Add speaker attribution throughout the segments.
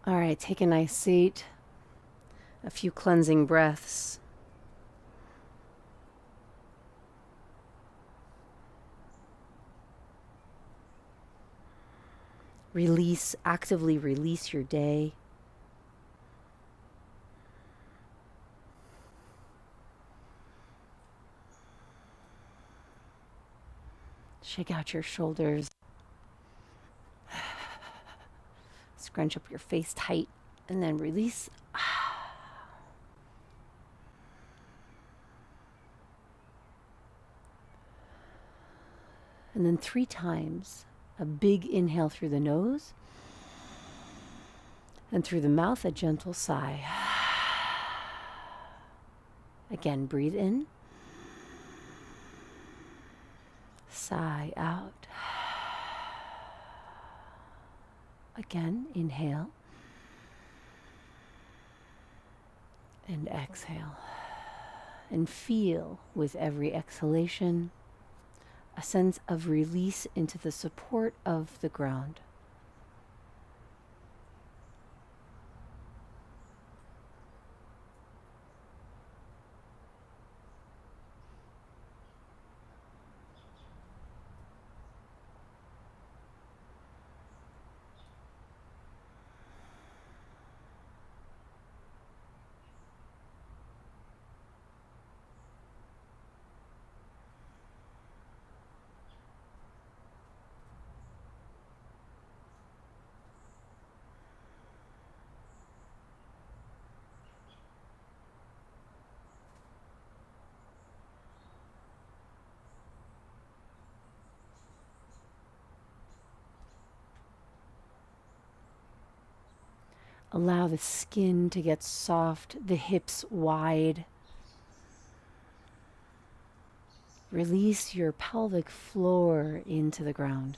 Speaker 1: All right, take a nice seat. A few cleansing breaths. Actively release your day. Shake out your shoulders. Scrunch up your face tight and then release. And then 3 times. A big inhale through the nose. And through the mouth, a gentle sigh. Again, breathe in. Sigh out. Again, inhale. And exhale. And feel with every exhalation a sense of release into the support of the ground. Allow the skin to get soft, the hips wide. Release your pelvic floor into the ground.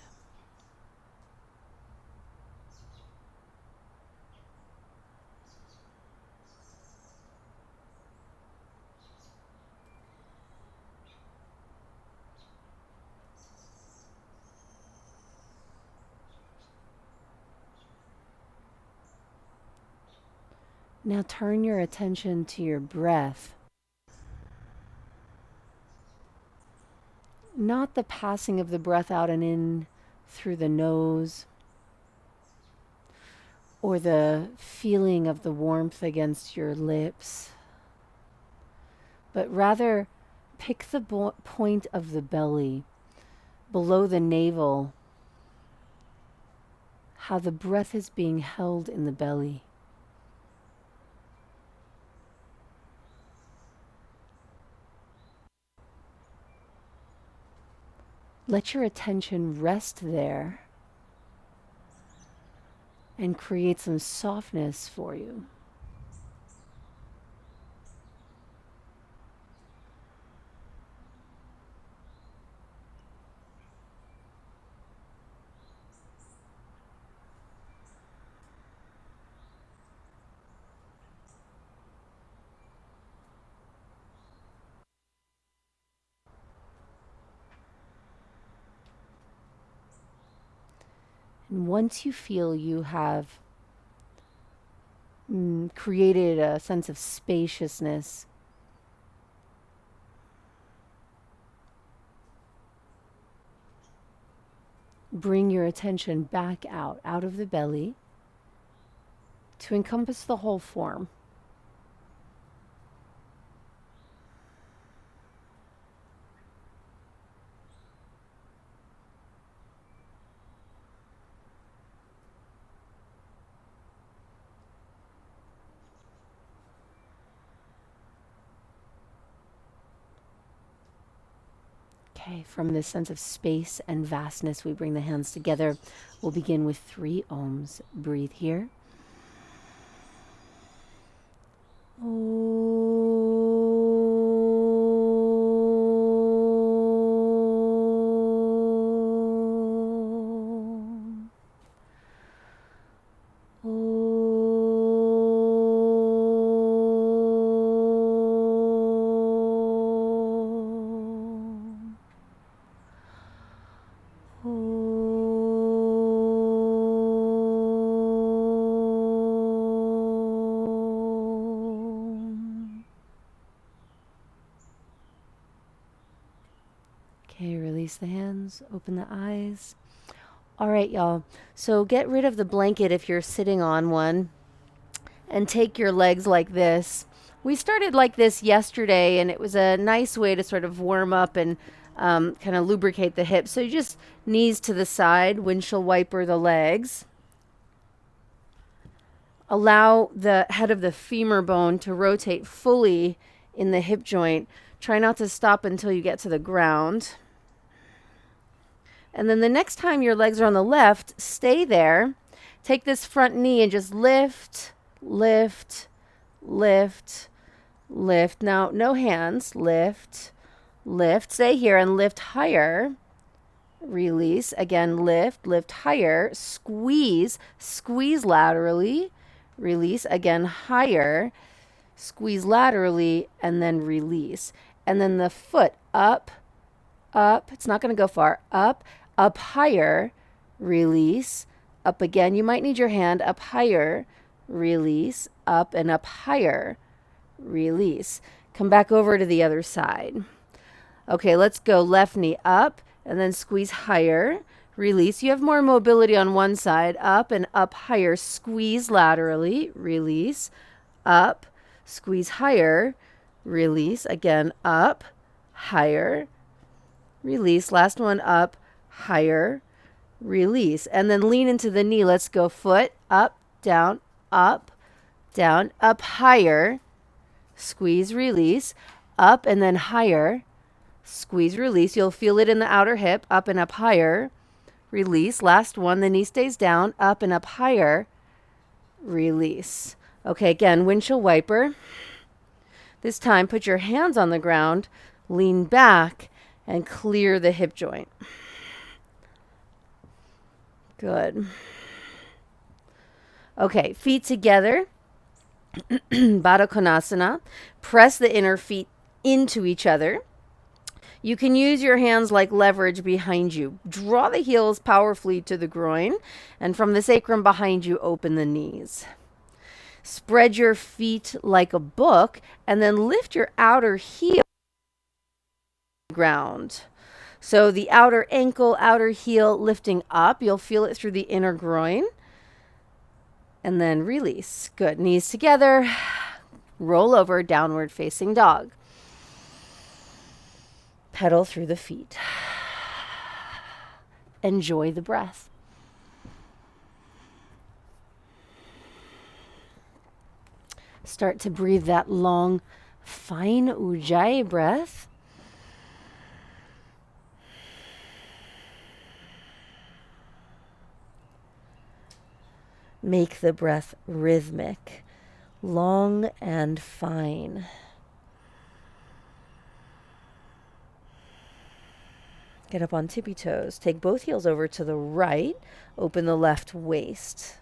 Speaker 1: Now turn your attention to your breath. Not the passing of the breath out and in through the nose, or the feeling of the warmth against your lips, but rather pick the point of the belly, below the navel, how the breath is being held in the belly. Let your attention rest there and create some softness for you. And once you feel you have created a sense of spaciousness, bring your attention back out of the belly to encompass the whole form. Okay, from this sense of space and vastness, we bring the hands together. We'll begin with 3 ohms. Breathe here. Release the hands, open the eyes. All right, y'all. So get rid of the blanket if you're sitting on one and take your legs like this. We started like this yesterday, and it was a nice way to sort of warm up and kind of lubricate the hips. So you just knees to the side, windshield wiper the legs. Allow the head of the femur bone to rotate fully in the hip joint. Try not to stop until you get to the ground. And then the next time your legs are on the left, stay there. Take this front knee and just lift, lift, lift, lift. Now, no hands. Lift, lift. Stay here and lift higher. Release. Again, lift, lift higher. Squeeze, squeeze laterally. Release. Again, higher. Squeeze laterally and then release. And then the foot up, up. It's not going to go far. Up, up higher. Release. Up again. You might need your hand. Up higher. Release. Up and up higher. Release. Come back over to the other side. Okay, let's go left knee up and then squeeze higher. Release. You have more mobility on one side. Up and up higher. Squeeze laterally. Release. Up. Squeeze higher. Release. Again, up. Higher. Release. Last one, up. Higher. Release. And then lean into the knee. Let's go foot. Up. Down. Up. Down. Up. Higher. Squeeze. Release. Up and then higher. Squeeze. Release. You'll feel it in the outer hip. Up and up higher. Release. Last one. The knee stays down. Up and up higher. Release. Okay, again, windshield wiper. This time, put your hands on the ground, lean back, and clear the hip joint. Good. Okay, feet together. Baddha Konasana. Press the inner feet into each other. You can use your hands like leverage behind you. Draw the heels powerfully to the groin, and from the sacrum behind you, open the knees. Spread your feet like a book, and then lift your outer heel to the ground. So the outer ankle, outer heel lifting up. You'll feel it through the inner groin. And then release. Good. Knees together. Roll over, downward facing dog. Pedal through the feet. Enjoy the breath. Start to breathe that long, fine Ujjayi breath. Make the breath rhythmic, long and fine. Get up on tippy toes. Take both heels over to the right. Open the left waist.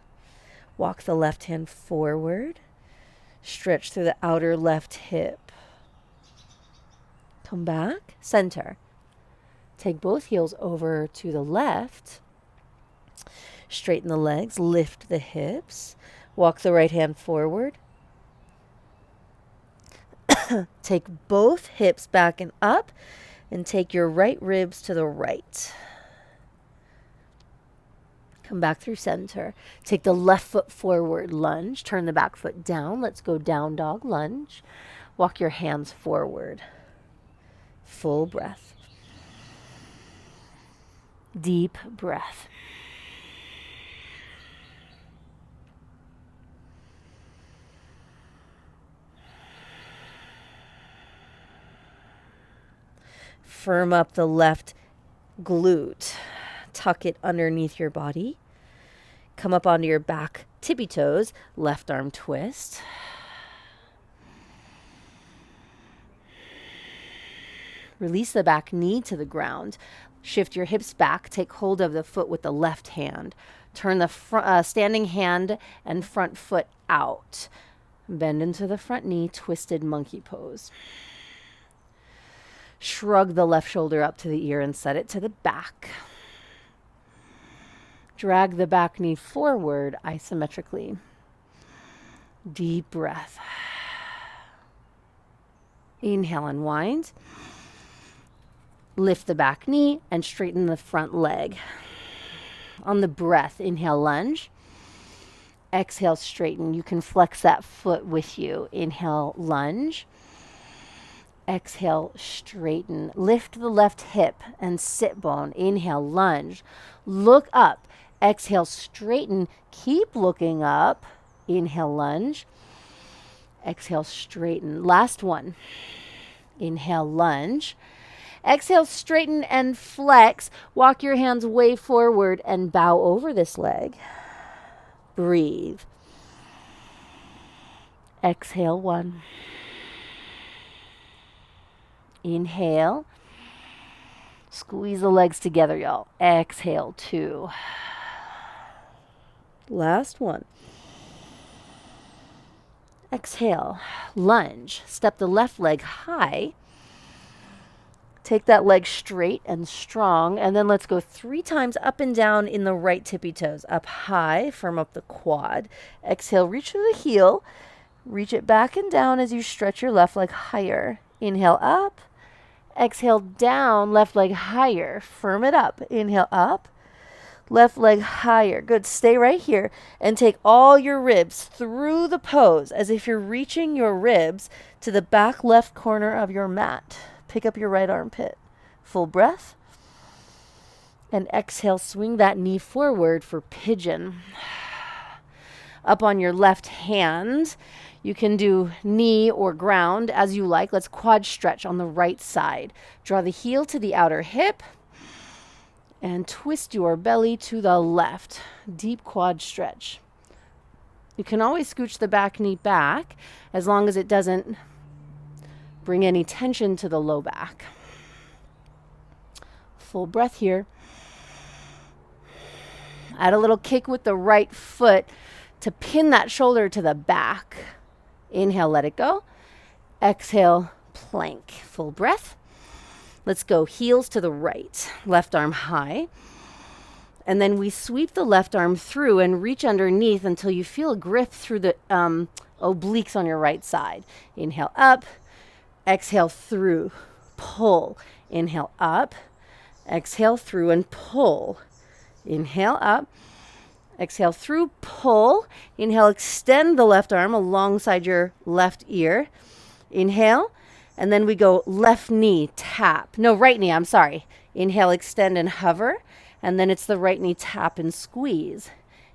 Speaker 1: Walk the left hand forward. Stretch through the outer left hip. Come back. Center. Take both heels over to the left. Straighten the legs. Lift the hips. Walk the right hand forward. Take both hips back and up. And take your right ribs to the right. Come back through center. Take the left foot forward, lunge. Turn the back foot down. Let's go down dog, lunge. Walk your hands forward. Full breath. Deep breath. Firm up the left glute. Tuck it underneath your body. Come up onto your back tippy toes. Left arm twist. Release the back knee to the ground. Shift your hips back. Take hold of the foot with the left hand. Turn the standing hand and front foot out. Bend into the front knee. Twisted monkey pose. Shrug the left shoulder up to the ear and set it to the back. Drag the back knee forward isometrically. Deep breath. Inhale, unwind. Lift the back knee and straighten the front leg. On the breath, inhale, lunge. Exhale, straighten. You can flex that foot with you. Inhale, lunge. Exhale, straighten. Lift the left hip and sit bone. Inhale, lunge. Look up. Exhale, straighten. Keep looking up. Inhale, lunge. Exhale, straighten. Last one. Inhale, lunge. Exhale, straighten and flex. Walk your hands way forward and bow over this leg. Breathe. Exhale, one. Inhale. Squeeze the legs together, y'all. Exhale, two. Last one. Exhale, lunge. Step the left leg high. Take that leg straight and strong, and then let's go 3 times up and down in the right tippy toes. Up high, firm up the quad. Exhale, reach through the heel. Reach it back and down as you stretch your left leg higher. Inhale up. Exhale down, left leg higher. Firm it up. Inhale up. Left leg higher. Good. Stay right here and take all your ribs through the pose as if you're reaching your ribs to the back left corner of your mat. Pick up your right armpit. Full breath. And exhale, swing that knee forward for pigeon. Up on your left hand, you can do knee or ground as you like. Let's quad stretch on the right side. Draw the heel to the outer hip and twist your belly to the left. Deep quad stretch. You can always scooch the back knee back as long as it doesn't bring any tension to the low back. Full breath here. Add a little kick with the right foot to pin that shoulder to the back. Inhale, let it go. Exhale, plank. Full breath. Let's go heels to the right. Left arm high. And then we sweep the left arm through and reach underneath until you feel a grip through the obliques on your right side. Inhale up. Exhale through. Pull. Inhale up. Exhale through and pull. Inhale up. Exhale through, pull. Inhale, extend the left arm alongside your left ear. Inhale, and then we go left knee, tap. No, right knee, I'm sorry. Inhale, extend and hover, and then it's the right knee, tap and squeeze.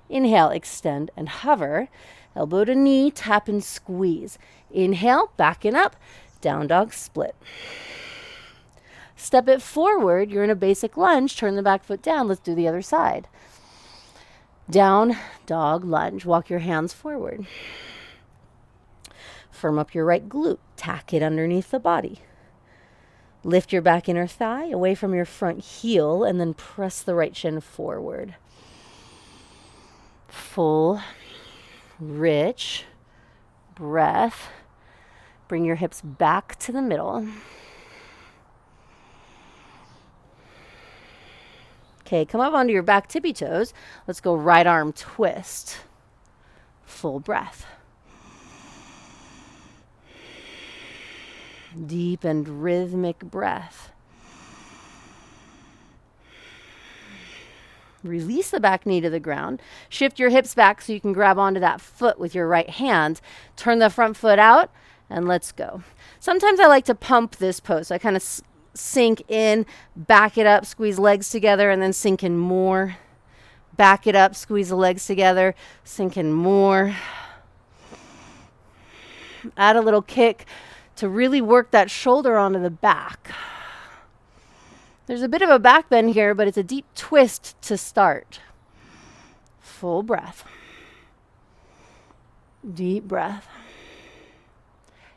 Speaker 1: Inhale, extend and hover. Elbow to knee, tap and squeeze. Inhale, backing up, down dog split. Step it forward, you're in a basic lunge, turn the back foot down. Let's do the other side. Down dog lunge. Walk your hands forward. Firm up your right glute. Tack it underneath the body. Lift your back inner thigh away from your front heel and then press the right shin forward. Full, rich breath. Bring your hips back to the middle. Okay, come up onto your back tippy toes. Let's go right arm twist. Full breath. Deep and rhythmic breath. Release the back knee to the ground. Shift your hips back so you can grab onto that foot with your right hand. Turn the front foot out and let's go. Sometimes I like to pump this pose. So I kind of sink in, back it up, squeeze legs together, and then sink in more. Back it up, squeeze the legs together, sink in more. Add a little kick to really work that shoulder onto the back. There's a bit of a back bend here, but it's a deep twist to start. Full breath. Deep breath.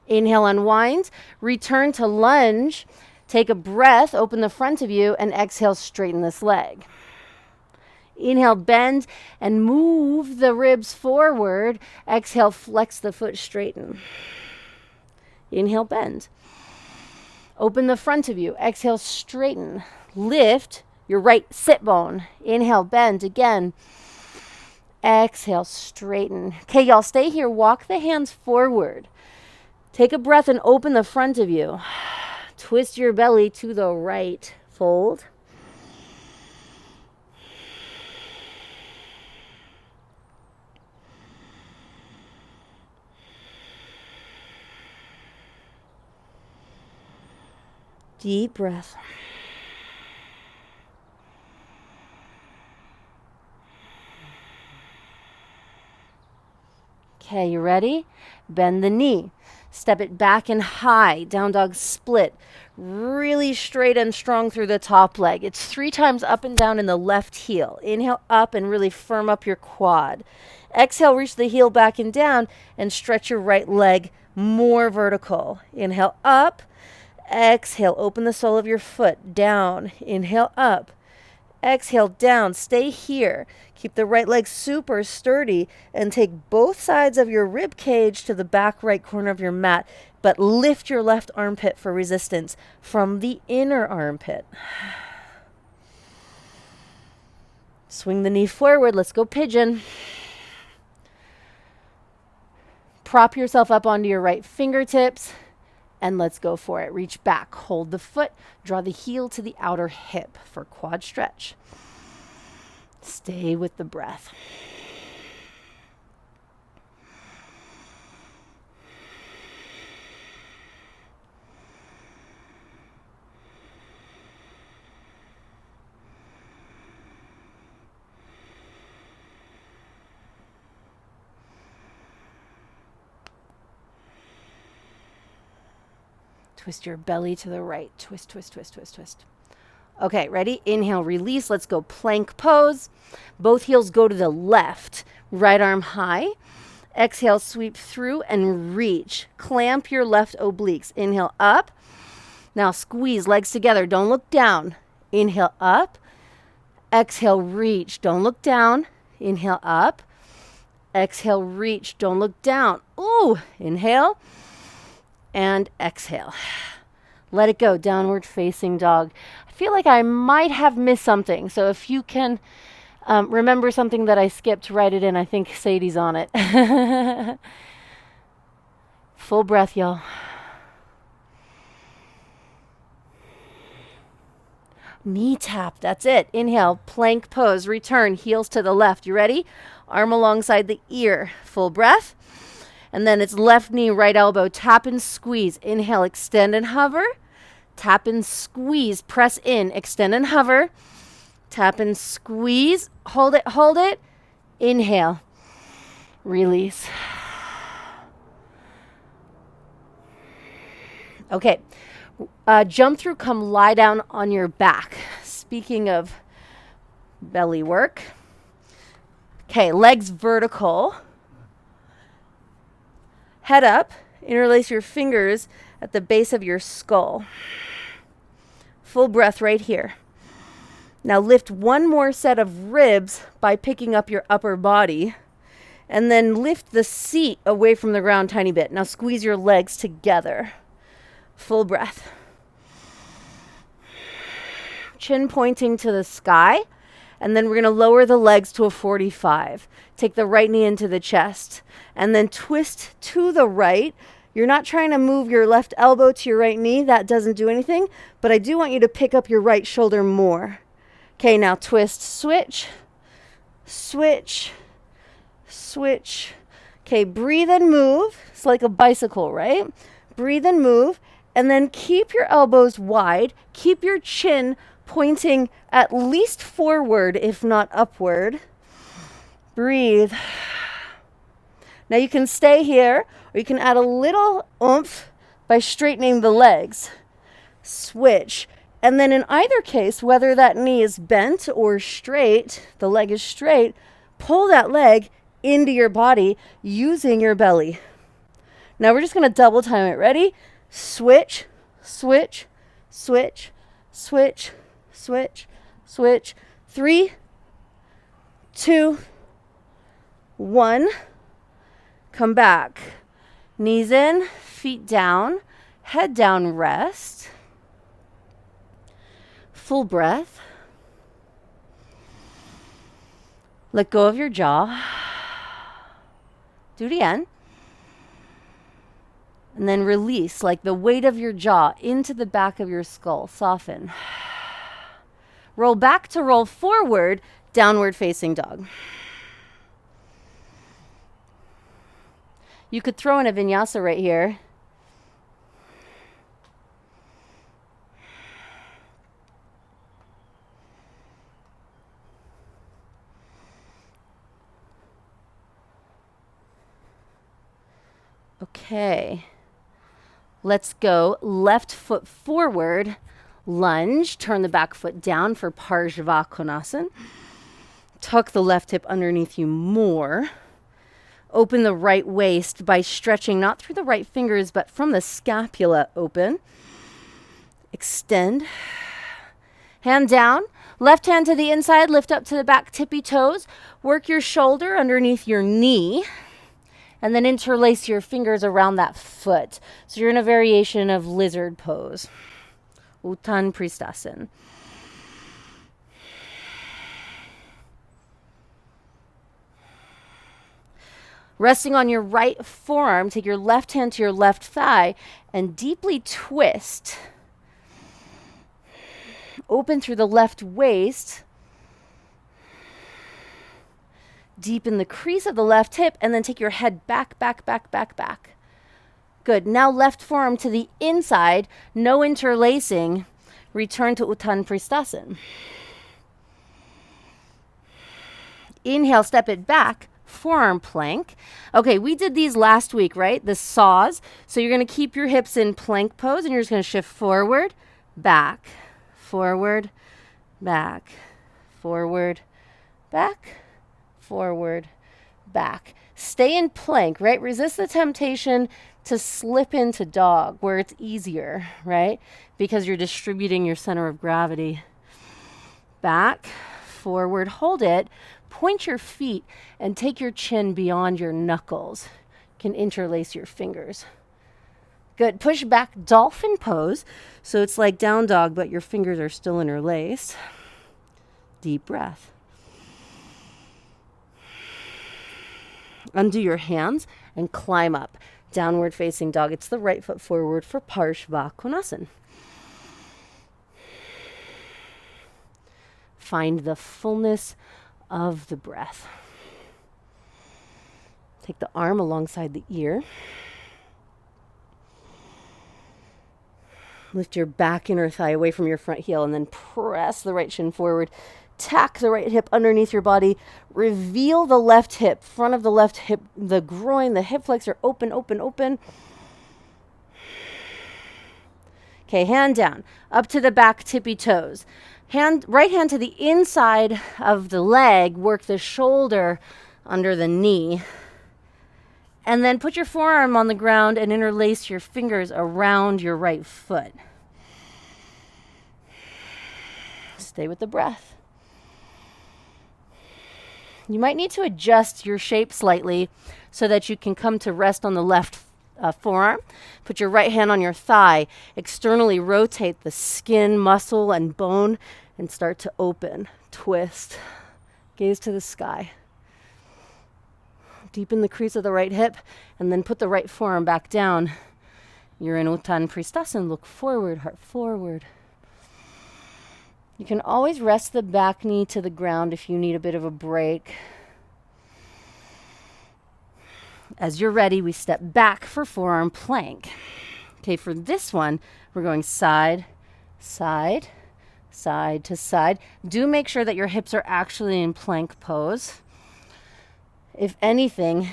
Speaker 1: Inhale, unwind. Return to lunge. Take a breath, open the front of you, and exhale, straighten this leg. Inhale, bend and move the ribs forward. Exhale, flex the foot, straighten. Inhale, bend. Open the front of you. Exhale, straighten. Lift your right sit bone. Inhale, bend again. Exhale, straighten. Okay, y'all, stay here. Walk the hands forward. Take a breath and open the front of you. Twist your belly to the right. Fold. Deep breath. Okay, you ready? Bend the knee. Step it back and high. Down dog split. Really straight and strong through the top leg. It's 3 times up and down in the left heel. Inhale up and really firm up your quad. Exhale, reach the heel back and down and stretch your right leg more vertical. Inhale up. Exhale, open the sole of your foot down. Inhale up. Exhale down. Stay here. Keep the right leg super sturdy and take both sides of your rib cage to the back right corner of your mat, but lift your left armpit for resistance from the inner armpit. Swing the knee forward. Let's go pigeon. Prop yourself up onto your right fingertips. And let's go for it. Reach back, hold the foot, draw the heel to the outer hip for quad stretch. Stay with the breath. Twist your belly to the right. Twist, twist, twist, twist, twist. Okay, ready? Inhale, release. Let's go plank pose. Both heels go to the left. Right arm high. Exhale, sweep through and reach. Clamp your left obliques. Inhale, up. Now squeeze legs together. Don't look down. Inhale, up. Exhale, reach. Don't look down. Inhale, up. Exhale, reach. Don't look down. Ooh, inhale. And exhale. Let it go. Downward facing dog. I feel like I might have missed something. So if you can remember something that I skipped, write it in. I think Sadie's on it. Full breath, y'all. Knee tap. That's it. Inhale. Plank pose. Return. Heels to the left. You ready? Arm alongside the ear. Full breath. And then it's left knee, right elbow, tap and squeeze. Inhale, extend and hover. Tap and squeeze, press in, extend and hover. Tap and squeeze, hold it, hold it. Inhale, release. Okay, jump through, come lie down on your back. Speaking of belly work. Okay, legs vertical. Head up, interlace your fingers at the base of your skull. Full breath right here. Now lift one more set of ribs by picking up your upper body. And then lift the seat away from the ground a tiny bit. Now squeeze your legs together. Full breath. Chin pointing to the sky. And then we're going to lower the legs to a 45. Take the right knee into the chest. And then twist to the right. You're not trying to move your left elbow to your right knee. That doesn't do anything. But I do want you to pick up your right shoulder more. Okay, now twist, switch, switch, switch. Okay, breathe and move. It's like a bicycle, right? Breathe and move. And then keep your elbows wide. Keep your chin pointing at least forward, if not upward. Breathe. Now you can stay here, or you can add a little oomph by straightening the legs. Switch. And then in either case, whether that knee is bent or straight, the leg is straight, pull that leg into your body using your belly. Now we're just going to double time it. Ready? Switch, switch, switch, switch, switch, switch. 3, 2, 1. Come back. Knees in, feet down, head down, rest. Full breath. Let go of your jaw. Do it again. And then release, like the weight of your jaw into the back of your skull. Soften. Roll back to roll forward, downward facing dog. You could throw in a vinyasa right here. Okay. Let's go left foot forward, lunge, turn the back foot down for Parsvakonasana. Tuck the left hip underneath you more. Open the right waist by stretching not through the right fingers, but from the scapula open. Extend. Hand down. Left hand to the inside, lift up to the back tippy toes. Work your shoulder underneath your knee. And then interlace your fingers around that foot. So you're in a variation of lizard pose. Uttan Pristasana. Resting on your right forearm, take your left hand to your left thigh and deeply twist. Open through the left waist. Deepen the crease of the left hip and then take your head back, back, back, back, back. Good. Now left forearm to the inside, no interlacing. Return to Uttan Pristasana. Inhale, step it back, forearm plank. Okay, we did these last week, right? The saws. So you're going to keep your hips in plank pose and you're just going to shift forward, back, forward, back, forward, back, forward, back. Stay in plank, right? Resist the temptation to slip into dog where it's easier, right? Because you're distributing your center of gravity. Back, forward, hold it. Point your feet and take your chin beyond your knuckles. You can interlace your fingers. Good. Push back, dolphin pose. So it's like down dog, but your fingers are still interlaced. Deep breath. Undo your hands and climb up. Downward facing dog. It's the right foot forward for Parsvakonasana. Find the fullness of the breath. Take the arm alongside the ear. Lift your back inner thigh away from your front heel and then press the right shin forward. Tack the right hip underneath your body. Reveal the left hip, front of the left hip, the groin, the hip flexor, open, open, open. Okay, hand down, up to the back tippy toes. Right hand to the inside of the leg, work the shoulder under the knee. And then put your forearm on the ground and interlace your fingers around your right foot. Stay with the breath. You might need to adjust your shape slightly so that you can come to rest on the left forearm. Put your right hand on your thigh. Externally rotate the skin, muscle, and bone and start to open, twist. Gaze to the sky. Deepen the crease of the right hip and then put the right forearm back down. You're in Uttan Pristasana. Look forward, heart forward. You can always rest the back knee to the ground if you need a bit of a break. As you're ready, we step back for forearm plank. Okay, for this one, we're going side, side, side to side. Do make sure that your hips are actually in plank pose. If anything,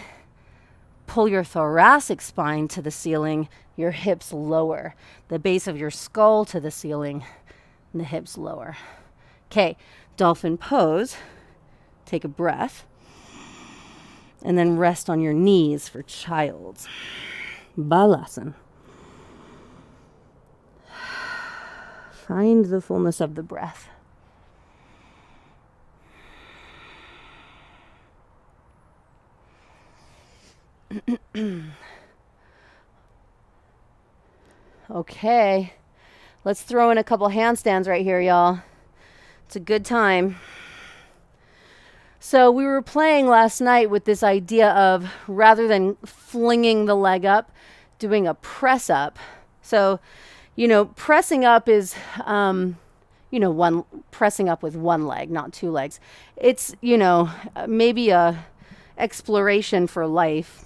Speaker 1: pull your thoracic spine to the ceiling, your hips lower, the base of your skull to the ceiling, and the hips lower. Okay, dolphin pose. Take a breath. And then rest on your knees for child's. Balasana. Find the fullness of the breath. Okay. Let's throw in a couple handstands right here, y'all. It's a good time. So we were playing last night with this idea of rather than flinging the leg up, doing a press up. So, you know, pressing up is, you know, pressing up with one leg, not two legs. It's, you know, maybe a exploration for life,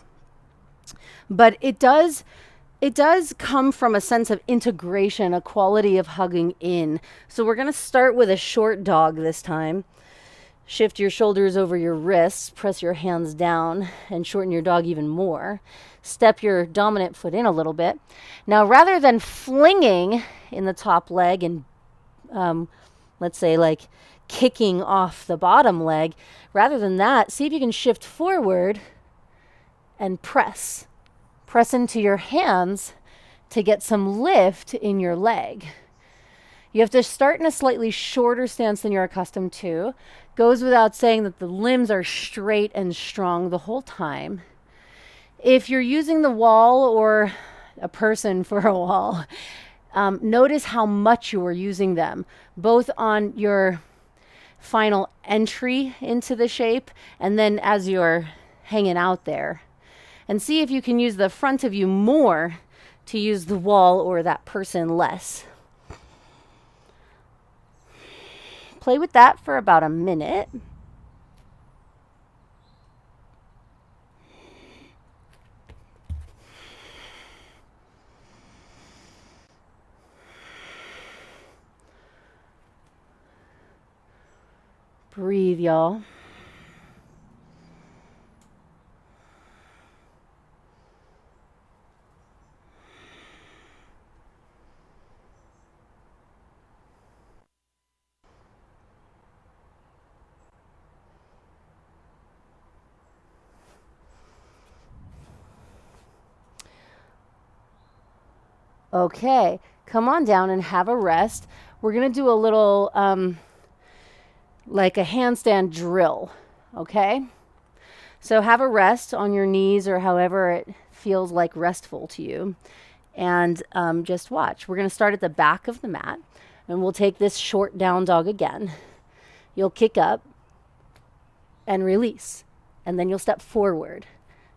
Speaker 1: but it does come from a sense of integration, a quality of hugging in. So we're going to start with a short dog this time. Shift your shoulders over your wrists, press your hands down, and shorten your dog even more. Step your dominant foot in a little bit. Now, rather than flinging in the top leg and, let's say, like kicking off the bottom leg, rather than that, see if you can shift forward and press. Press into your hands to get some lift in your leg. You have to start in a slightly shorter stance than you're accustomed to. Goes without saying that the limbs are straight and strong the whole time. If you're using the wall or a person for a wall, notice how much you are using them, both on your final entry into the shape and then as you're hanging out there. And see if you can use the front of you more to use the wall or that person less. Play with that for about a minute. Breathe, y'all. Okay, come on down and have a rest. We're going to do a little, like a handstand drill, okay? So have a rest on your knees or however it feels like restful to you. And just watch. We're going to start at the back of the mat, and we'll take this short down dog again. You'll kick up and release, and then you'll step forward,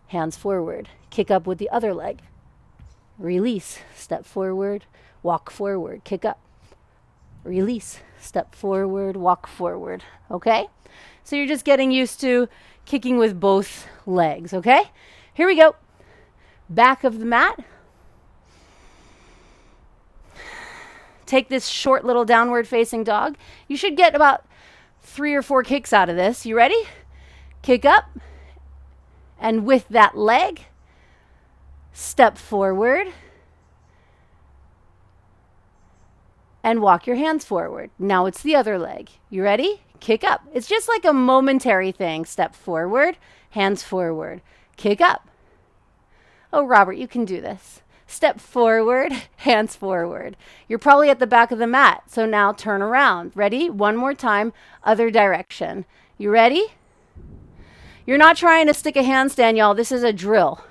Speaker 1: hands forward, kick up with the other leg. Release, step forward, walk forward, kick up. Release, step forward, walk forward, okay? So you're just getting used to kicking with both legs, okay? Here we go. Back of the mat. Take this short little downward facing dog. You should get about 3 or 4 kicks out of this. You ready? Kick up. And with that leg, step forward and walk your hands forward. Now it's the other leg. You ready? Kick up. It's just like a momentary thing. Step forward, hands forward, kick up. Oh, Robert, you can do this. Step forward, hands forward. You're probably at the back of the mat. So now turn around. Ready? One more time, other direction. You ready? You're not trying to stick a handstand, y'all. This is a drill.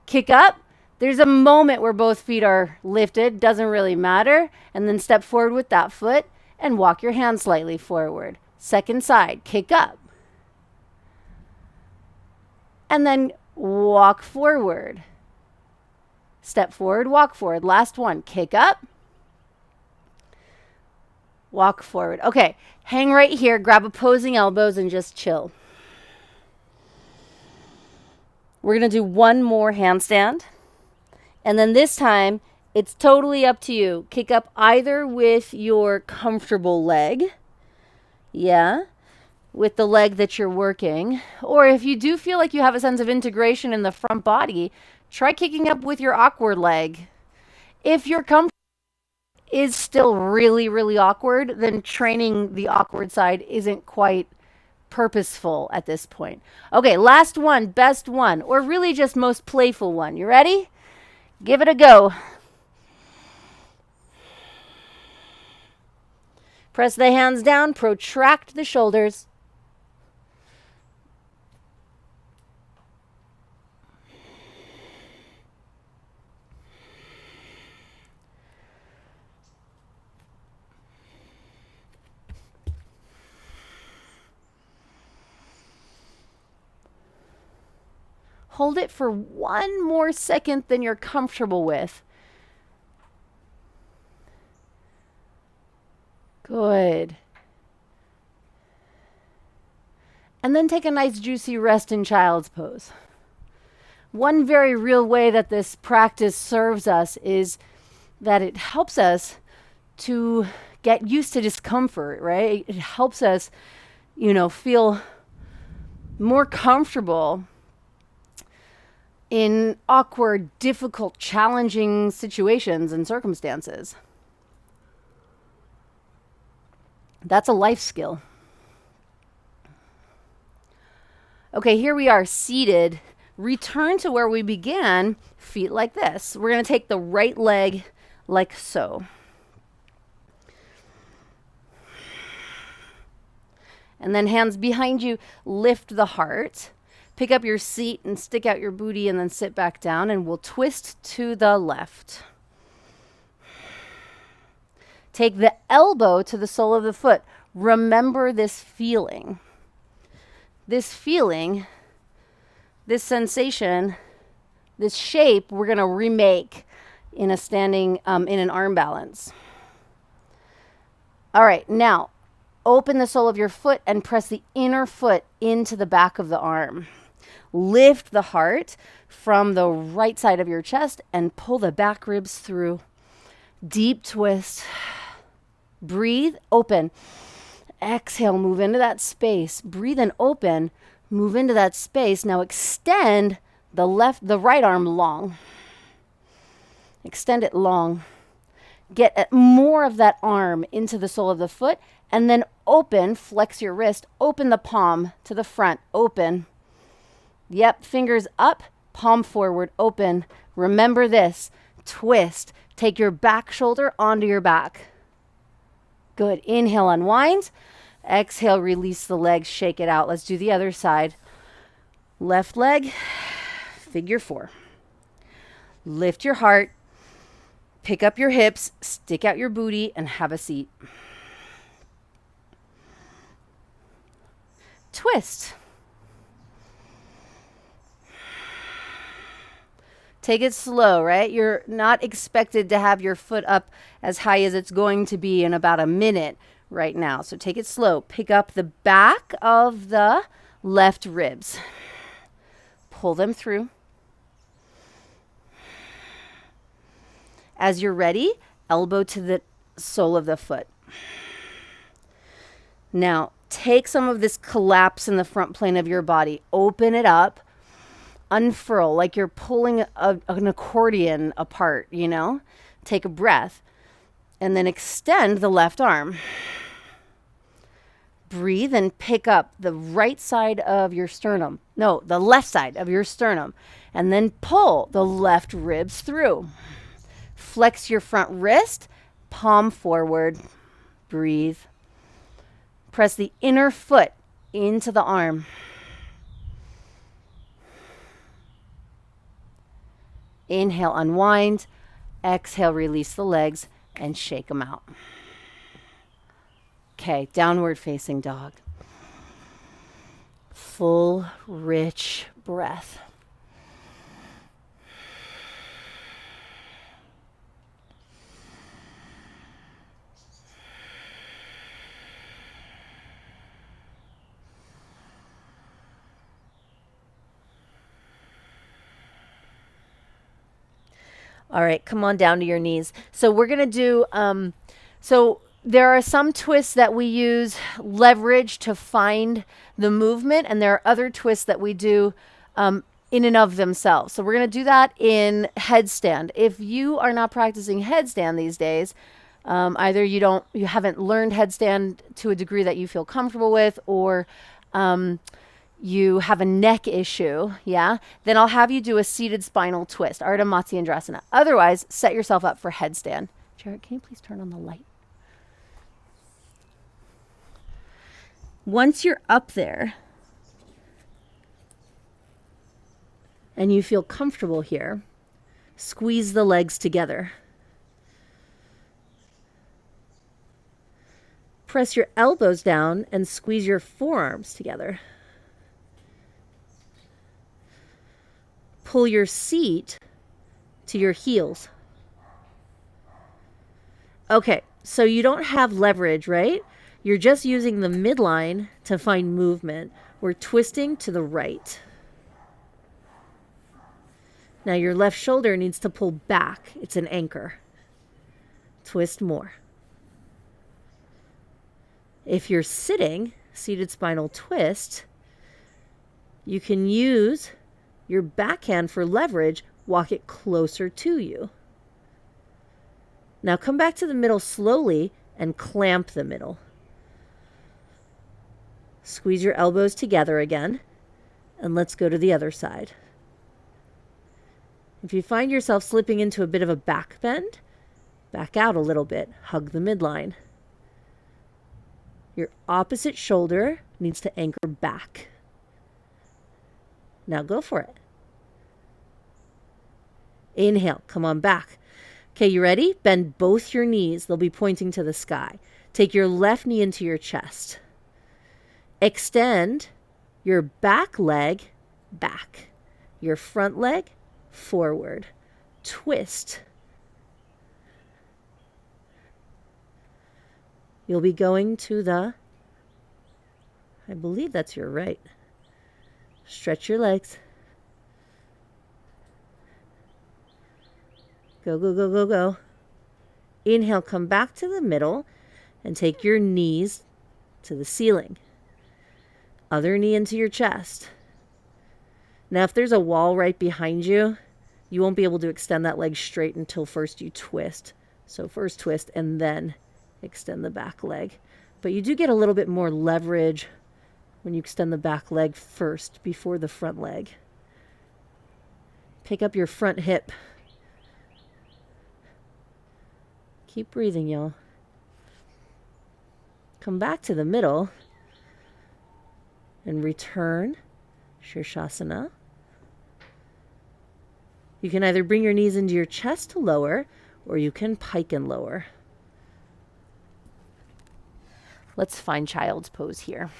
Speaker 1: Kick up. There's a moment where both feet are lifted. Doesn't really matter. And then step forward with that foot and walk your hand slightly forward. Second side. Kick up. And then walk forward. Step forward, walk forward. Last one. Kick up. Walk forward. Okay. Hang right here. Grab opposing elbows and just chill. We're going to do one more handstand. And then this time, it's totally up to you. Kick up either with your comfortable leg. Yeah. With the leg that you're working. Or if you do feel like you have a sense of integration in the front body, try kicking up with your awkward leg. If your comfort is still really, really awkward, then training the awkward side isn't quite purposeful at this point. Okay, last one, best one, or really just most playful one. You ready? Give it a go. Press the hands down, protract the shoulders. Hold it for one more second than you're comfortable with. Good. And then take a nice juicy rest in child's pose. One very real way that this practice serves us is that it helps us to get used to discomfort, right? It helps us, feel more comfortable in awkward, difficult, challenging situations and circumstances. That's a life skill. Okay, here we are seated. Return to where we began, feet like this. We're going to take the right leg like so. And then hands behind you, lift the heart. Pick up your seat and stick out your booty and then sit back down, and we'll twist to the left. Take the elbow to the sole of the foot. Remember this feeling. This feeling, this sensation, this shape, we're going to remake in a standing, in an arm balance. All right, now open the sole of your foot and press the inner foot into the back of the arm. Lift the heart from the right side of your chest and pull the back ribs through. Deep twist. Breathe, open. Exhale, move into that space. Breathe and open, move into that space. Now extend the right arm long. Extend it long. Get more of that arm into the sole of the foot, and then open, flex your wrist, open the palm to the front, open. Yep, fingers up, palm forward, open. Remember this, twist. Take your back shoulder onto your back. Good. Inhale, unwind. Exhale, release the legs, shake it out. Let's do the other side. Left leg, figure 4. Lift your heart, pick up your hips, stick out your booty, and have a seat. Twist. Take it slow, right? You're not expected to have your foot up as high as it's going to be in about a minute right now. So take it slow. Pick up the back of the left ribs. Pull them through. As you're ready, elbow to the sole of the foot. Now, take some of this collapse in the front plane of your body. Open it up. Unfurl like you're pulling an accordion apart, Take a breath and then extend the left arm. Breathe and pick up the right side of your sternum. No, the left side of your sternum. And then pull the left ribs through. Flex your front wrist, palm forward. Breathe. Press the inner foot into the arm. Inhale, unwind. Exhale, release the legs and shake them out. Okay, downward facing dog. Full, rich breath. All right, come on down to your knees. So we're going to do, so there are some twists that we use leverage to find the movement, and there are other twists that we do in and of themselves. So we're going to do that in headstand. If you are not practicing headstand these days, either you haven't learned headstand to a degree that you feel comfortable with, or you have a neck issue, then I'll have you do a seated spinal twist, Ardha Matsyendrasana. Otherwise, set yourself up for headstand. Jared, can you please turn on the light? Once you're up there and you feel comfortable here, squeeze the legs together. Press your elbows down and squeeze your forearms together. pull your seat to your heels. Okay, so you don't have leverage, right? You're just using the midline to find movement. We're twisting to the right. Now your left shoulder needs to pull back. It's an anchor. Twist more. If you're sitting, seated spinal twist, you can use your backhand for leverage, walk it closer to you. Now come back to the middle slowly and clamp the middle. Squeeze your elbows together again, and let's go to the other side. If you find yourself slipping into a bit of a back bend, back out a little bit, hug the midline. Your opposite shoulder needs to anchor back. Now go for it. Inhale, come on back. Okay, you ready? Bend both your knees. They'll be pointing to the sky. Take your left knee into your chest. Extend your back leg back. Your front leg forward. Twist. You'll be going to the, I believe that's your right. Stretch your legs. Go, go, go, go, go. Inhale, come back to the middle and take your knees to the ceiling. Other knee into your chest. Now, if there's a wall right behind you, you won't be able to extend that leg straight until first you twist. So first twist and then extend the back leg. But you do get a little bit more leverage when you extend the back leg first before the front leg. Pick up your front hip. Keep breathing, y'all. Come back to the middle and return Shirshasana. You can either bring your knees into your chest to lower, or you can pike and lower. Let's find child's pose here.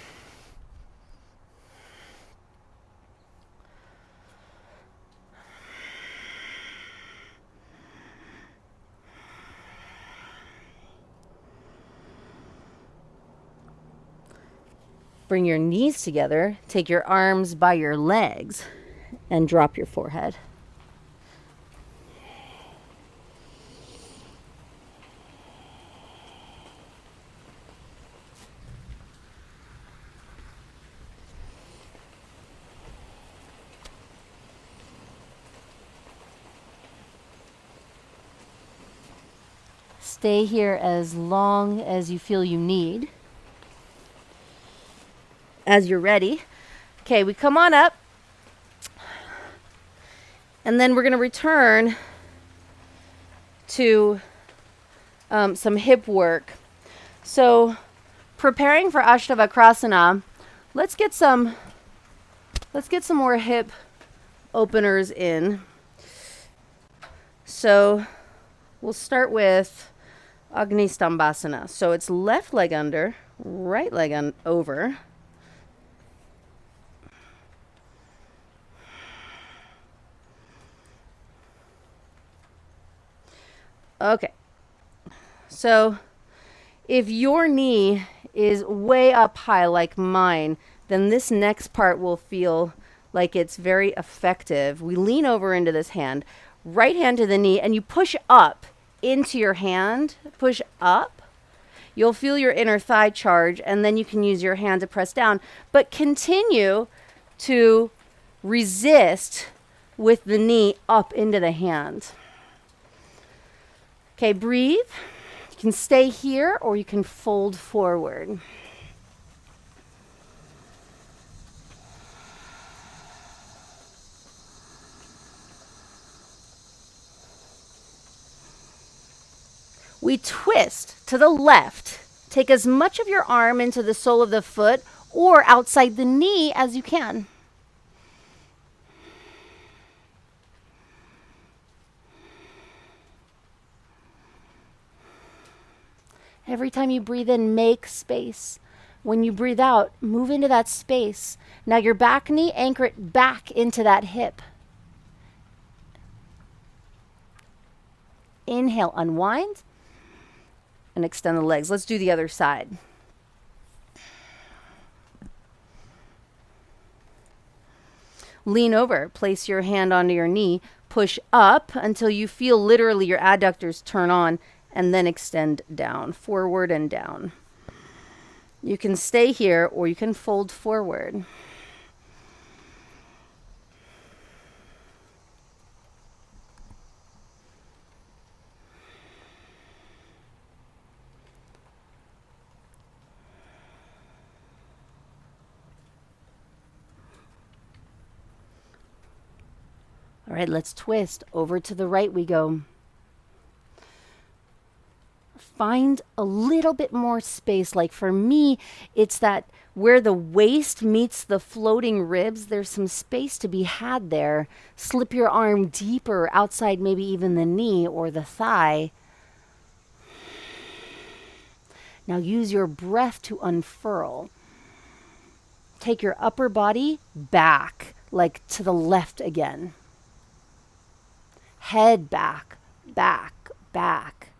Speaker 1: Bring your knees together, take your arms by your legs, and drop your forehead. Stay here as long as you feel you need. As you're ready. Okay, we come on up. And then we're going to return to some hip work. So, preparing for Ashtavakrasana, let's get some more hip openers in. So, we'll start with Agni Stambhasana. So it's left leg under, right leg over. Okay, so if your knee is way up high like mine, then this next part will feel like it's very effective. We lean over into this hand, right hand to the knee, and you push up into your hand, push up. You'll feel your inner thigh charge, and then you can use your hand to press down, but continue to resist with the knee up into the hand. Okay, breathe. You can stay here or you can fold forward. We twist to the left. Take as much of your arm into the sole of the foot or outside the knee as you can. Every time you breathe in, make space. When you breathe out, move into that space. Now your back knee, anchor it back into that hip. Inhale, unwind, and extend the legs. Let's do the other side. Lean over, place your hand onto your knee, push up until you feel literally your adductors turn on, and then extend down, forward and down. You can stay here or you can fold forward. All right, let's twist. Over to the right we go. Find a little bit more space. Like for me, it's that where the waist meets the floating ribs, there's some space to be had there. Slip your arm deeper outside, maybe even the knee or the thigh. Now use your breath to unfurl. Take your upper body back, like to the left again. Head back, back, back.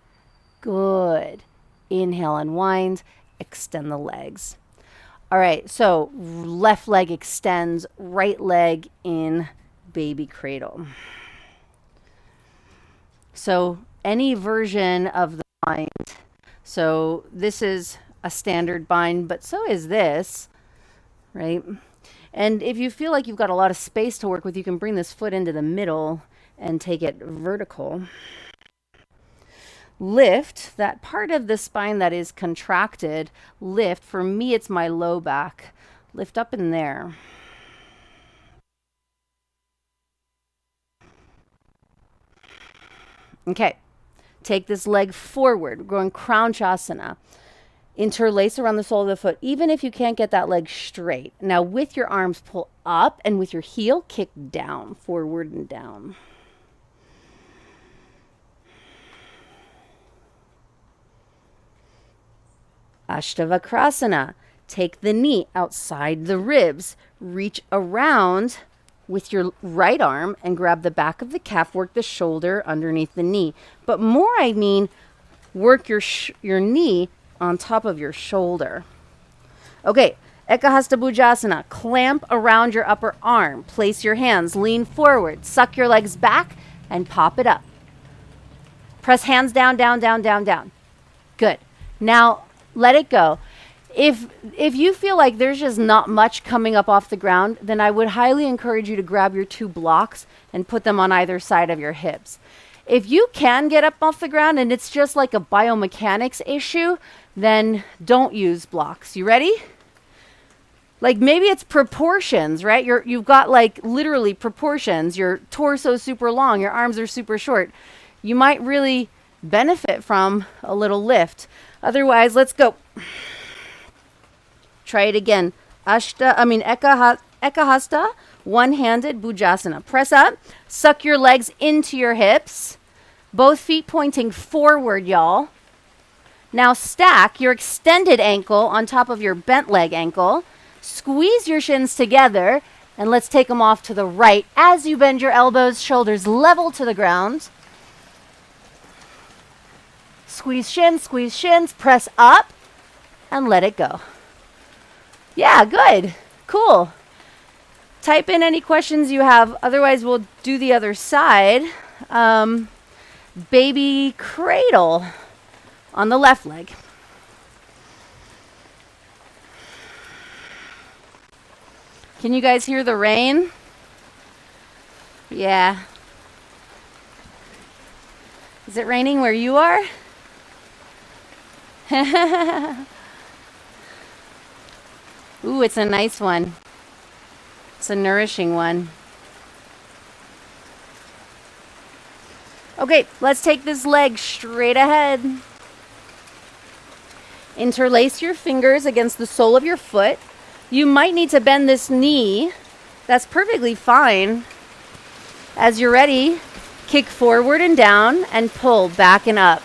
Speaker 1: Good. Inhale, unwind, extend the legs. All right, so left leg extends, right leg in baby cradle. So any version of the bind. So this is a standard bind, but so is this, right? And if you feel like you've got a lot of space to work with, you can bring this foot into the middle and take it vertical. Lift, that part of the spine that is contracted, lift. For me, it's my low back. Lift up in there. Okay, take this leg forward. We're going Kranchasana. Interlace around the sole of the foot, even if you can't get that leg straight. Now with your arms, pull up, and with your heel, kick down, forward and down. Ashtavakrasana. Take the knee outside the ribs. Reach around with your right arm and grab the back of the calf. Work the shoulder underneath the knee. But more, I mean, work your knee on top of your shoulder. Okay, Ekahasta Bhujasana. Clamp around your upper arm. Place your hands, lean forward. Suck your legs back and pop it up. Press hands down, down, down, down, down. Good. Now, let it go. If you feel like there's just not much coming up off the ground, then I would highly encourage you to grab your two blocks and put them on either side of your hips. If you can get up off the ground and it's just like a biomechanics issue, then don't use blocks. You ready? Like maybe it's proportions, right? You've got like literally proportions. Your torso is super long, your arms are super short. You might really benefit from a little lift. Otherwise, let's go. Try it again. Ekahasta, one-handed Bhujasana. Press up, suck your legs into your hips. Both feet pointing forward, y'all. Now stack your extended ankle on top of your bent leg ankle. Squeeze your shins together, and let's take them off to the right. As you bend your elbows, shoulders level to the ground. Squeeze shins, press up, and let it go. Yeah, good. Cool. Type in any questions you have. Otherwise, we'll do the other side. Baby cradle on the left leg. Can you guys hear the rain? Yeah. Is it raining where you are? Ooh, it's a nice one. It's a nourishing one. Okay, let's take this leg straight ahead. Interlace your fingers against the sole of your foot. You might need to bend this knee. That's perfectly fine. As you're ready, kick forward and down and pull back and up.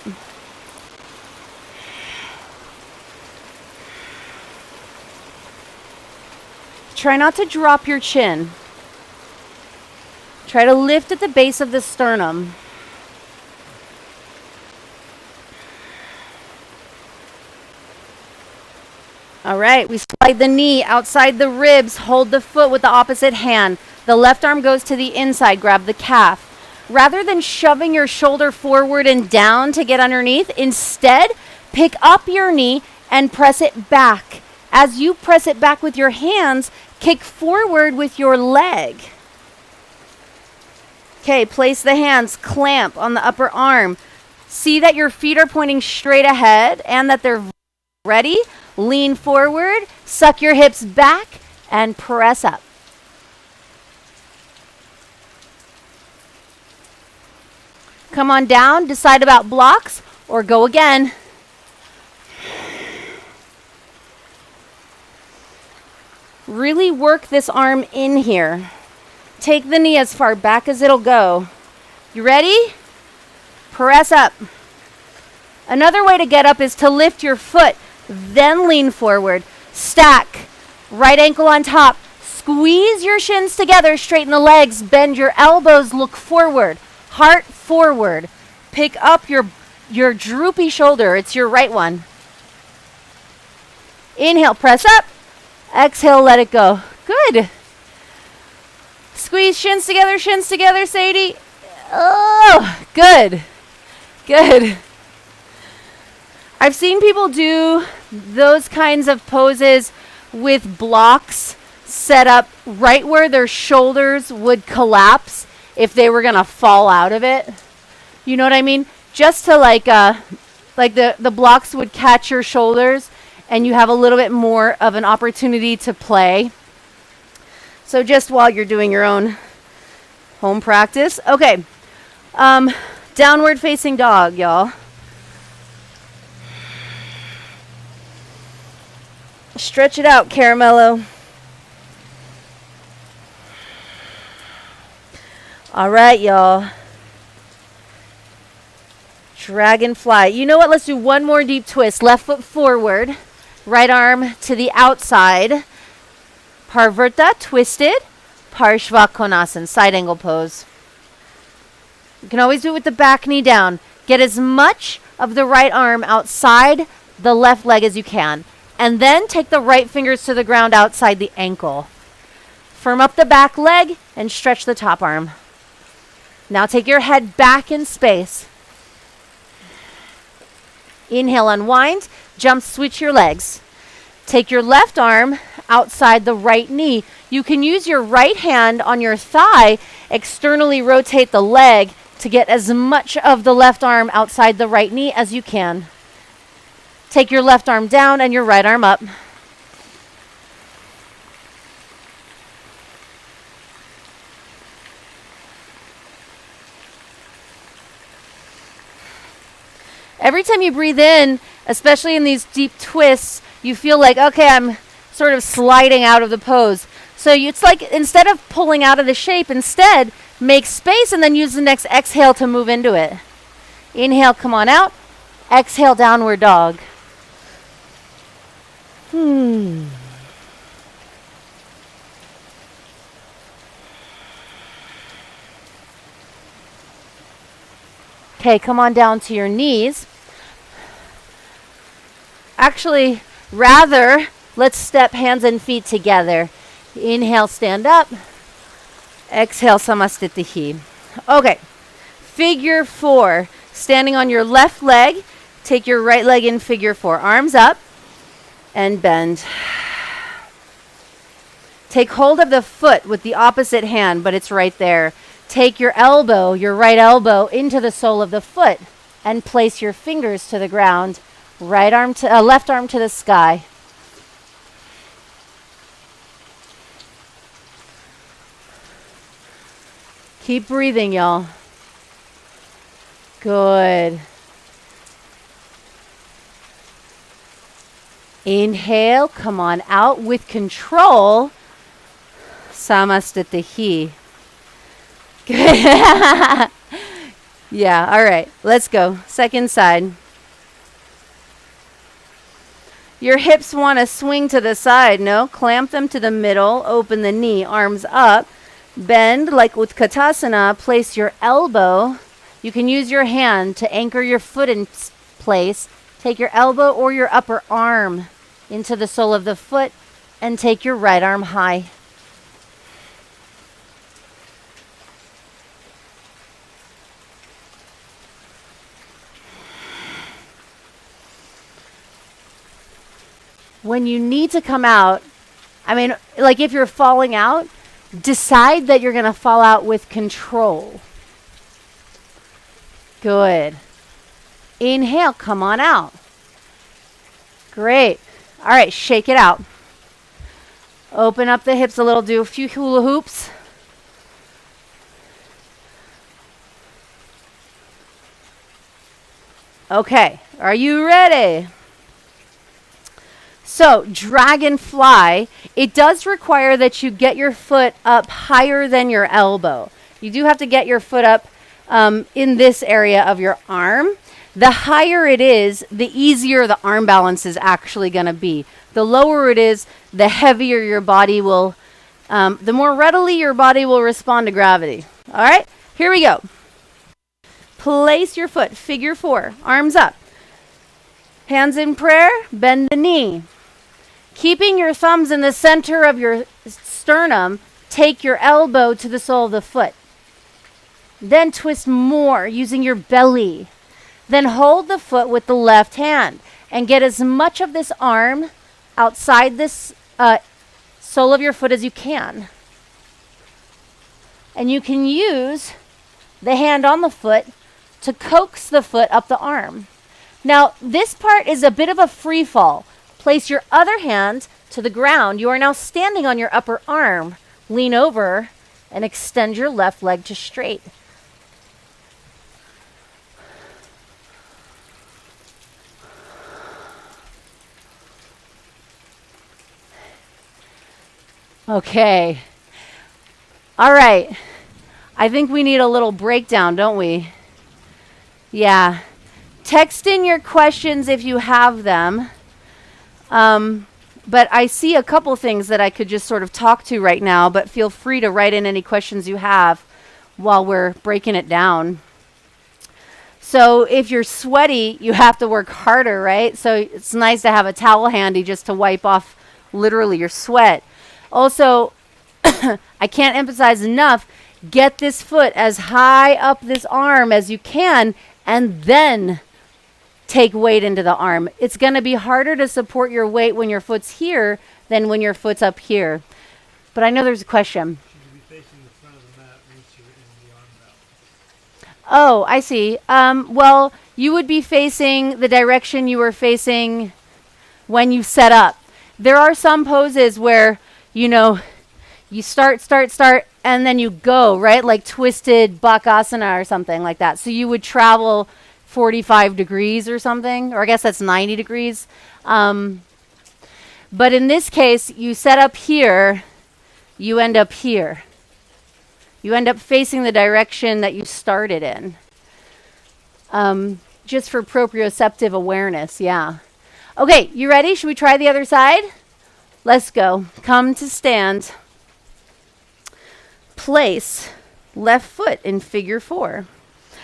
Speaker 1: Try not to drop your chin. Try to lift at the base of the sternum.
Speaker 2: All right, we slide the knee outside the ribs, hold the foot with the opposite hand. The left arm goes to the inside, grab the calf. Rather than shoving your shoulder forward and down to get underneath, instead, pick up your knee and press it back. As you press it back with your hands, kick forward with your leg. Okay, place the hands, clamp on the upper arm. See that your feet are pointing straight ahead and that they're ready. Lean forward, suck your hips back, and press up. Come on down, decide about blocks, or go again. Really work this arm in here. Take the knee as far back as it'll go. You ready? Press up. Another way to get up is to lift your foot, then lean forward. Stack. Right ankle on top. Squeeze your shins together, straighten the legs, bend your elbows, look forward. Heart forward. Pick up your droopy shoulder. It's your right one. Inhale, press up. Exhale, let it go. Good. Squeeze shins together, Sadie. Oh, good. Good. I've seen people do those kinds of poses with blocks set up right where their shoulders would collapse if they were going to fall out of it. You know what I mean? Just to like the blocks would catch your shoulders and you have a little bit more of an opportunity to play. So just while you're doing your own home practice. Okay. Downward facing dog, y'all. Stretch it out, Caramello. All right, y'all. Dragonfly. You know what? Let's do one more deep twist. Left foot forward. Right arm to the outside. Parvrta, twisted. Parshvakonasana, side angle pose. You can always do it with the back knee down. Get as much of the right arm outside the left leg as you can. And then take the right fingers to the ground outside the ankle. Firm up the back leg and stretch the top arm. Now take your head back in space. Inhale, unwind. Jump, switch your legs. Take your left arm outside the right knee. You can use your right hand on your thigh, externally rotate the leg to get as much of the left arm outside the right knee as you can. Take your left arm down and your right arm up. Every time you breathe in, especially in these deep twists, you feel like, okay, I'm sort of sliding out of the pose. So it's like instead of pulling out of the shape, instead make space and then use the next exhale to move into it. Inhale, come on out. Exhale, downward dog. Okay, come on down to your knees. Actually, rather, let's step hands and feet together. Inhale, stand up. Exhale, samastitihi. Okay, figure four. Standing on your left leg, take your right leg in figure four. Arms up and bend. Take hold of the foot with the opposite hand, but it's right there. Take your elbow, your right elbow, into the sole of the foot and place your fingers to the ground. Right arm to left arm to the sky. Keep breathing, y'all. Good. Inhale, come on out with control. Samastitihi. Good. Yeah, all right. Let's go. Second side. Your hips want to swing to the side. No, clamp them to the middle. Open the knee, arms up. Bend like Utkatasana. Place your elbow. You can use your hand to anchor your foot in place. Take your elbow or your upper arm into the sole of the foot and take your right arm high. When you need to come out, I mean, like if you're falling out, decide that you're going to fall out with control. Good. Inhale, come on out. Great. All right, shake it out. Open up the hips a little, do a few hula hoops. Okay, are you ready? So, dragonfly, it does require that you get your foot up higher than your elbow. You do have to get your foot up in this area of your arm. The higher it is, the easier the arm balance is actually going to be. The lower it is, the heavier your body will, the more readily your body will respond to gravity. All right, here we go. Place your foot, figure 4, arms up. Hands in prayer, bend the knee. Keeping your thumbs in the center of your sternum, take your elbow to the sole of the foot. Then twist more using your belly. Then hold the foot with the left hand and get as much of this arm outside this sole of your foot as you can. And you can use the hand on the foot to coax the foot up the arm. Now, this part is a bit of a free fall. Place your other hand to the ground. You are now standing on your upper arm. Lean over and extend your left leg to straight. Okay. All right. I think we need a little breakdown, don't we? Yeah. Text in your questions if you have them. But I see a couple things that I could just sort of talk to right now, but feel free to write in any questions you have while we're breaking it down. So if you're sweaty, you have to work harder, right? So it's nice to have a towel handy just to wipe off literally your sweat. Also, I can't emphasize enough, get this foot as high up this arm as you can, and then take weight into the arm. It's going to be harder to support your weight when your foot's here than when your foot's up here. But I know there's a question.
Speaker 3: Should you be facing the front of the mat once you're in the arm balance?
Speaker 2: Oh, I see. Well, you would be facing the direction you were facing when you set up. There are some poses where, you know, you start, and then you go, right? Like twisted bakasana or something like that. So you would travel 45 degrees or something, or I guess that's 90 degrees. But in this case, you set up here, you end up here. You end up facing the direction that you started in. Just for proprioceptive awareness, yeah. Okay, you ready? Should we try the other side? Let's go. Come to stand. Place left foot in figure 4.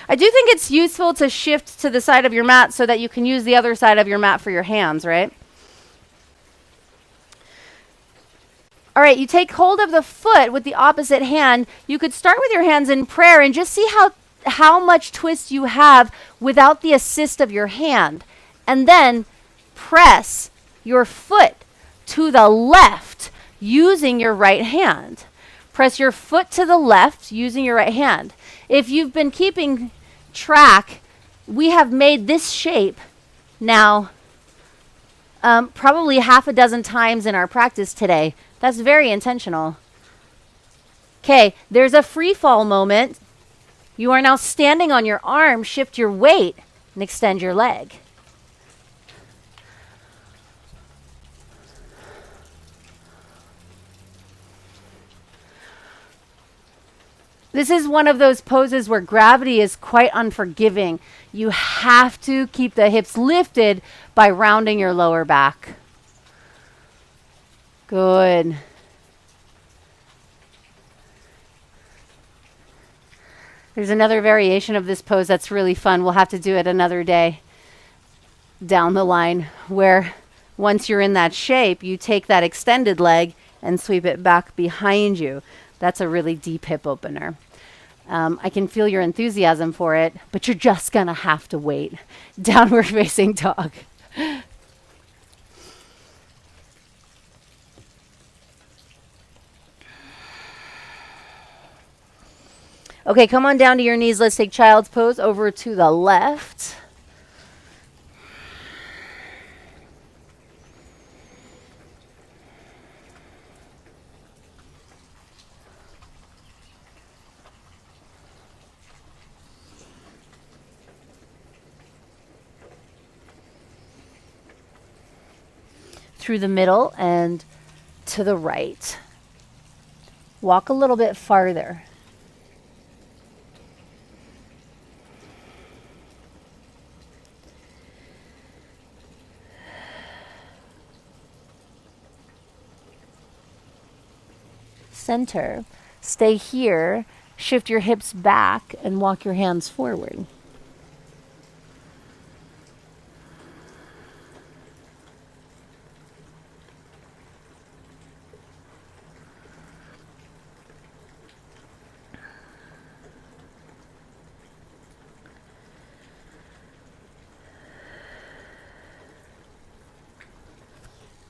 Speaker 2: I do think it's useful to shift to the side of your mat so that you can use the other side of your mat for your hands, right? All right, you take hold of the foot with the opposite hand. You could start with your hands in prayer and just see how much twist you have without the assist of your hand. And then press your foot to the left using your right hand. Press your foot to the left using your right hand. If you've been keeping track, we have made this shape now probably half a dozen times in our practice today. That's very intentional. Okay, there's a free fall moment. You are now standing on your arm. Shift your weight and extend your leg. This is one of those poses where gravity is quite unforgiving. You have to keep the hips lifted by rounding your lower back. Good. There's another variation of this pose that's really fun. We'll have to do it another day down the line, where Once you're in that shape, you take that extended leg and sweep it back behind you. That's a really deep hip opener. I can feel your enthusiasm for it, but you're just gonna have to wait. Downward facing dog. Okay, come on down to your knees. Let's take child's pose over to the left. Through the middle and to the right. Walk a little bit farther. Center. Stay here. Shift your hips back and walk your hands forward.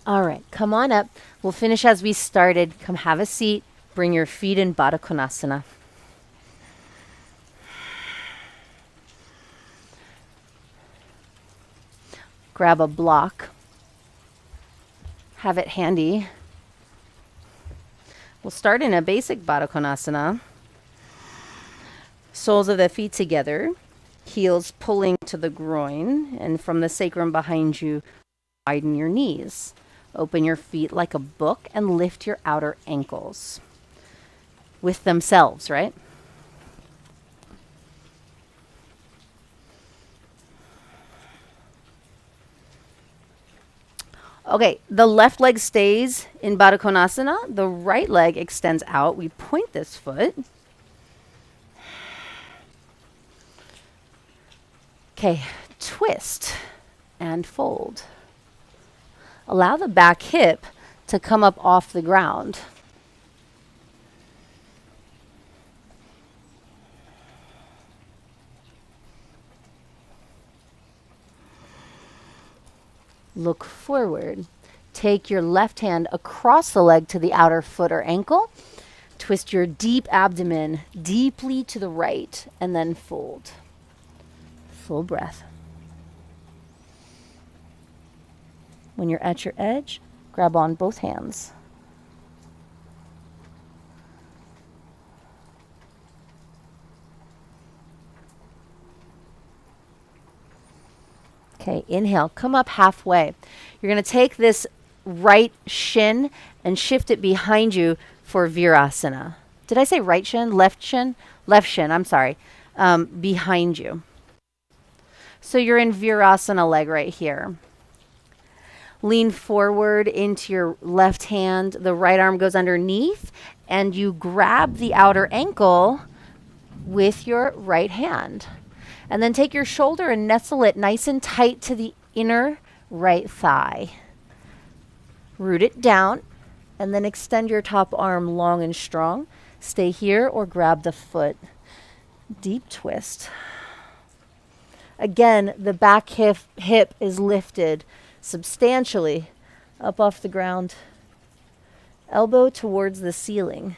Speaker 2: All right, come on up. We'll finish as we started. Come have a seat. Bring your feet in Baddha Konasana. Grab a block. Have it handy. We'll start in a basic Baddha Konasana. Soles of the feet together. Heels pulling to the groin. And from the sacrum behind you, widen your knees. Open your feet like a book and lift your outer ankles with themselves, right? Okay, the left leg stays in Baddha Konasana. The right leg extends out. We point this foot. Okay, twist and fold. Allow the back hip to come up off the ground. Look forward. Take your left hand across the leg to the outer foot or ankle. Twist your deep abdomen deeply to the right and then fold. Full breath. When you're at your edge, grab on both hands. Okay, inhale, come up halfway. You're going to take this right shin and shift it behind you for Virasana. Did I say right shin? Left shin? Left shin, I'm sorry. Behind you. So you're in Virasana leg right here. Lean forward into your left hand. The right arm goes underneath, and you grab the outer ankle with your right hand. And then take your shoulder and nestle it nice and tight to the inner right thigh. Root it down, and then extend your top arm long and strong. Stay here or grab the foot. Deep twist. Again, the back hip is lifted substantially up off the ground. Elbow towards the ceiling.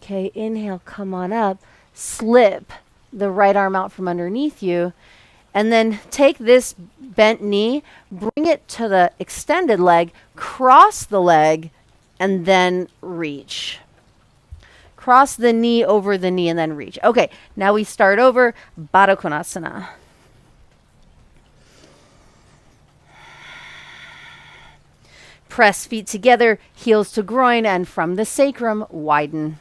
Speaker 2: Okay, inhale, come on up. Slip the right arm out from underneath you. And then take this bent knee, bring it to the extended leg, cross the leg, and then reach. Cross the knee over the knee and then reach. Okay, now we start over Baddha Konasana. Press feet together, heels to groin, and from the sacrum, widen.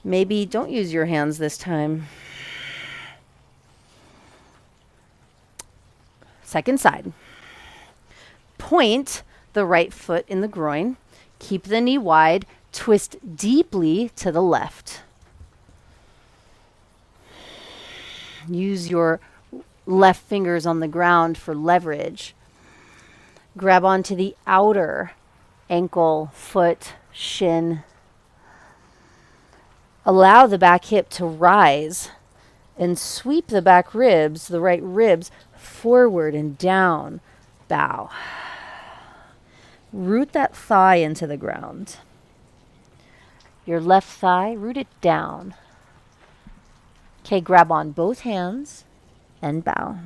Speaker 2: Maybe don't use your hands this time. Second side. Point the right foot in the groin. Keep the knee wide. Twist deeply to the left. Use your left fingers on the ground for leverage. Grab onto the outer ankle, foot, shin. Allow the back hip to rise and sweep the back ribs, the right ribs, forward and down. Bow. Root that thigh into the ground. Your left thigh, root it down. Okay, grab on both hands and bow.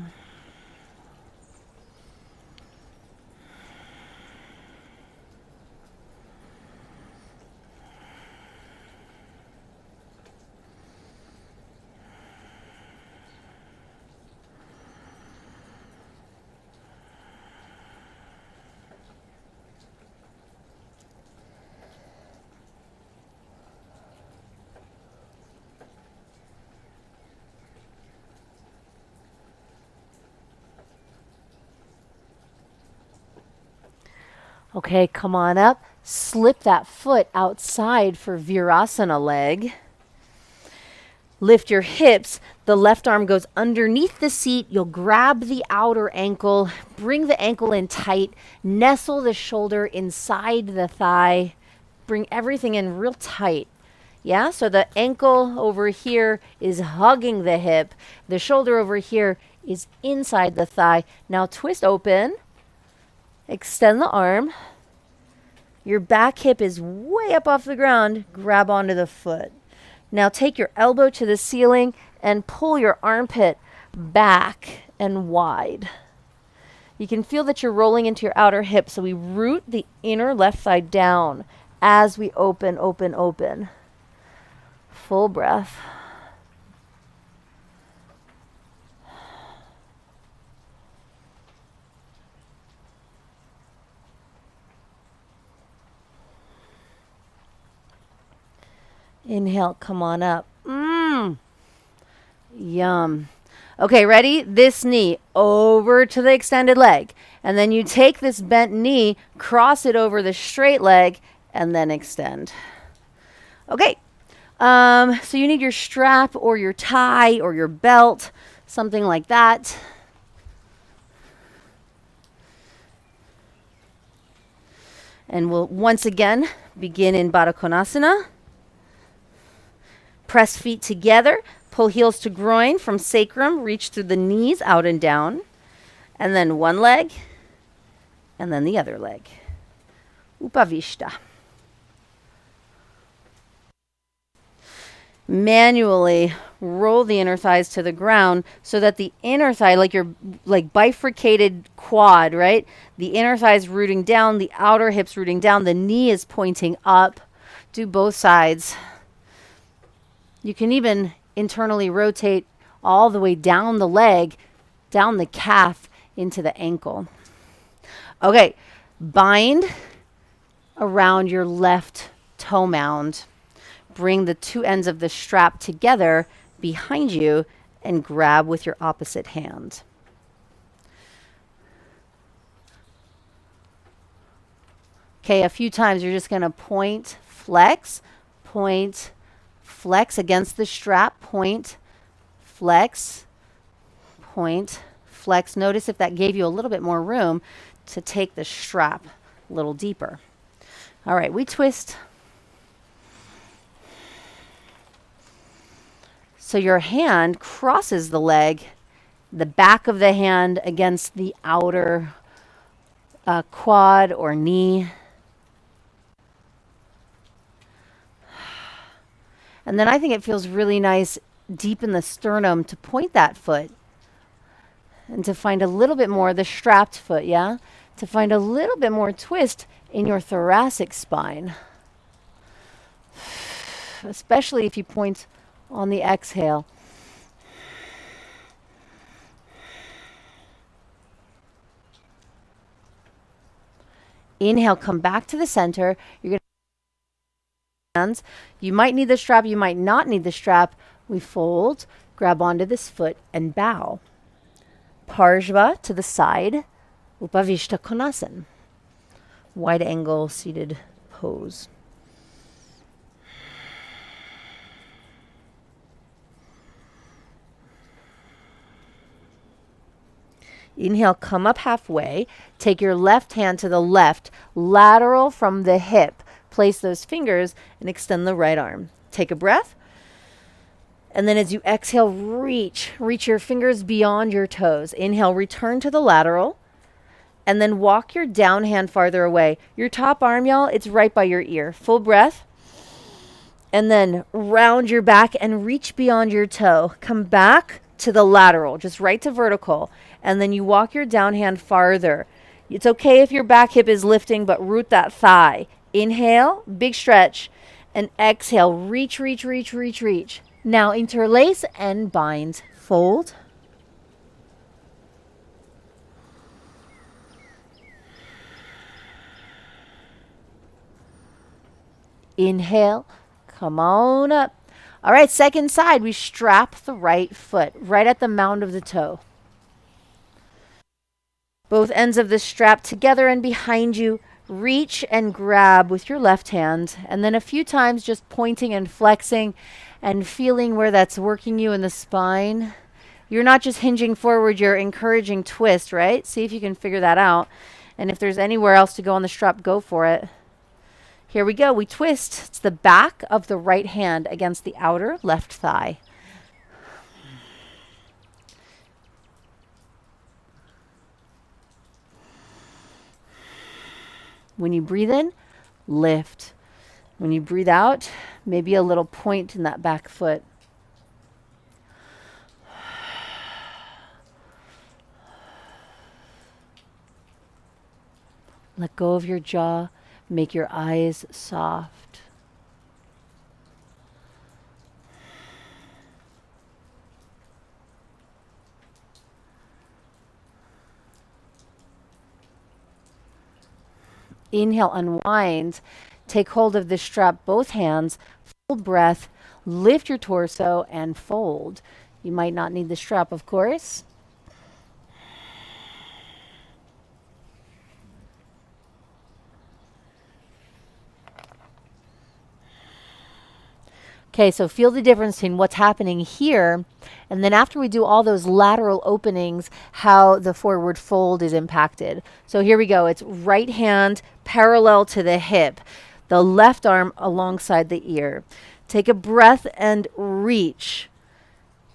Speaker 2: Okay, come on up. Slip that foot outside for Virasana leg. Lift your hips. The left arm goes underneath the seat. You'll grab the outer ankle. Bring the ankle in tight. Nestle the shoulder inside the thigh. Bring everything in real tight. Yeah, so the ankle over here is hugging the hip. The shoulder over here is inside the thigh. Now twist open. Extend the arm. Your back hip is way up off the ground. Grab onto the foot. Now take your elbow to the ceiling and pull your armpit back and wide. You can feel that you're rolling into your outer hip, so we root the inner left thigh down as we open, open, open. Full breath. Inhale, come on up. Yum. Okay, ready? This knee over to the extended leg. And then you take this bent knee, cross it over the straight leg, and then extend. Okay. So you need your strap or your tie or your belt, something like that. And we'll once again begin in Baddha Konasana. Press feet together, pull heels to groin from sacrum, reach through the knees out and down. And then one leg, and then the other leg. Upavishta. Manually roll the inner thighs to the ground so that the inner thigh, like your bifurcated quad, right? The inner thigh is rooting down, the outer hips rooting down, the knee is pointing up. Do both sides. You can even internally rotate all the way down the leg, down the calf, into the ankle. Okay, bind around your left toe mound. Bring the two ends of the strap together behind you and grab with your opposite hand. Okay, a few times you're just going to point, flex against the strap, point, flex. Notice if that gave you a little bit more room to take the strap a little deeper. All right, we twist. So your hand crosses the leg, the back of the hand against the outer quad or knee. And then I think it feels really nice deep in the sternum to point that foot and to find a little bit more, the strapped foot, yeah? To find a little bit more twist in your thoracic spine. Especially if you point on the exhale. Inhale, come back to the center. You're going to hands. You might need the strap, you might not need the strap. We fold, grab onto this foot and bow. Parshva to the side. Upavishta Konasana. Wide angle seated pose. Inhale, come up halfway. Take your left hand to the left, lateral from the hip. Place those fingers and extend the right arm. Take a breath. And then as you exhale, reach your fingers beyond your toes. Inhale, return to the lateral. And then walk your down hand farther away. Your top arm, y'all, it's right by your ear. Full breath. And then round your back and reach beyond your toe. Come back to the lateral, just right to vertical. And then you walk your down hand farther. It's okay if your back hip is lifting, but root that thigh. Inhale, big stretch. And exhale, reach, reach, reach, reach, reach. Now interlace and bind. Fold. Inhale, come on up. All right, second side, we strap the right foot right at the mound of the toe. Both ends of the strap together and behind you. Reach and grab with your left hand, and then a few times just pointing and flexing and feeling where that's working you in the spine. You're not just hinging forward, you're encouraging twist, right? See if you can figure that out. And if there's anywhere else to go on the strap, go for it. Here we go. We twist. It's the back of the right hand against the outer left thigh. When you breathe in, lift. When you breathe out, maybe a little point in that back foot. Let go of your jaw. Make your eyes soft. Inhale, unwind. Take hold of the strap, both hands. Full breath. Lift your torso and fold. You might not need the strap, of course. Okay, so feel the difference between what's happening here, and then after we do all those lateral openings, how the forward fold is impacted. So here we go. It's right hand parallel to the hip, the left arm alongside the ear. Take a breath and reach.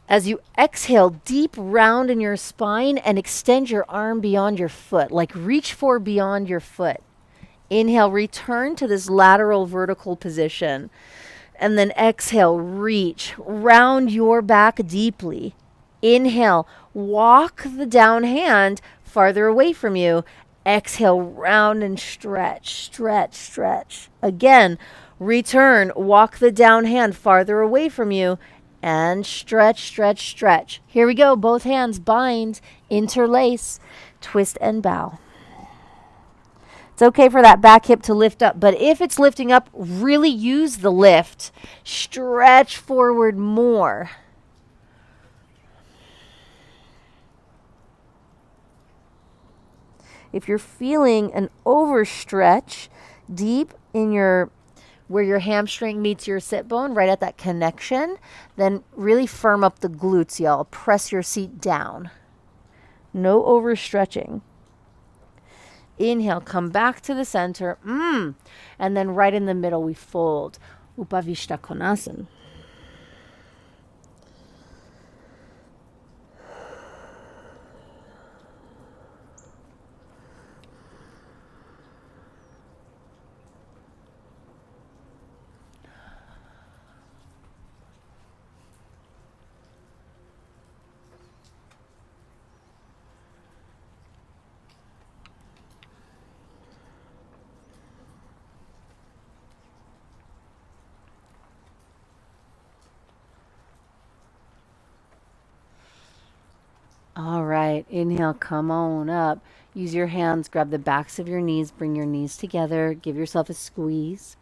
Speaker 2: As you exhale, deep round in your spine and extend your arm beyond your foot, like reach for beyond your foot. Inhale, return to this lateral vertical position. And then exhale, reach, round your back deeply. Inhale, walk the down hand farther away from you. Exhale, round and stretch, stretch, stretch. Again, return, walk the down hand farther away from you and stretch, stretch, stretch. Here we go, both hands bind, interlace, twist and bow. It's okay for that back hip to lift up, but if it's lifting up, really use the lift. Stretch forward more. If you're feeling an overstretch deep in where your hamstring meets your sit bone, right at that connection, then really firm up the glutes, y'all. Press your seat down. No overstretching. Inhale, come back to the center. And then right in the middle, we fold. Upavishta Konasana. All right, inhale, come on up. Use your hands, grab the backs of your knees, bring your knees together, give yourself a squeeze.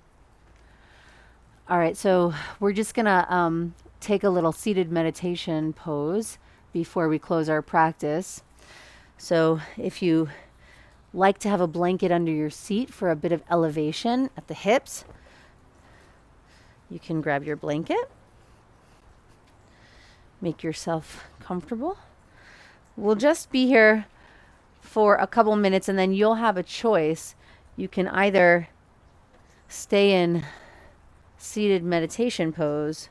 Speaker 2: All right, so we're just gonna take a little seated meditation pose before we close our practice.
Speaker 1: So if you like to have a blanket under your seat for a bit of elevation at the hips, you can grab your blanket. Make yourself comfortable. We'll just be here for a couple minutes and then you'll have a choice. You can either stay in seated meditation pose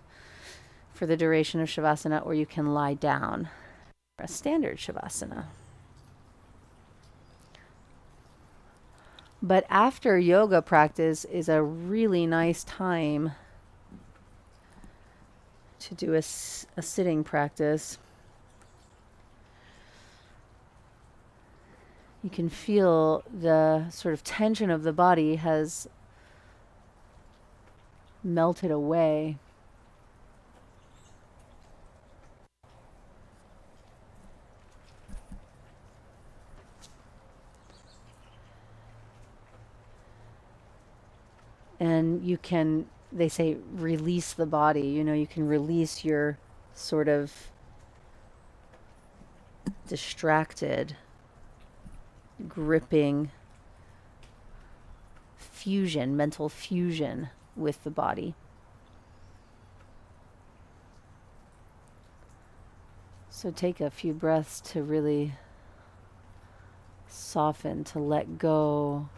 Speaker 1: for the duration of Shavasana, or you can lie down for a standard Shavasana. But after yoga practice is a really nice time to do a sitting practice. You can feel the sort of tension of the body has melted away. And you can, they say, release the body. You know, you can release your sort of distracted, gripping fusion, mental fusion with the body. So take a few breaths to really soften, to let go.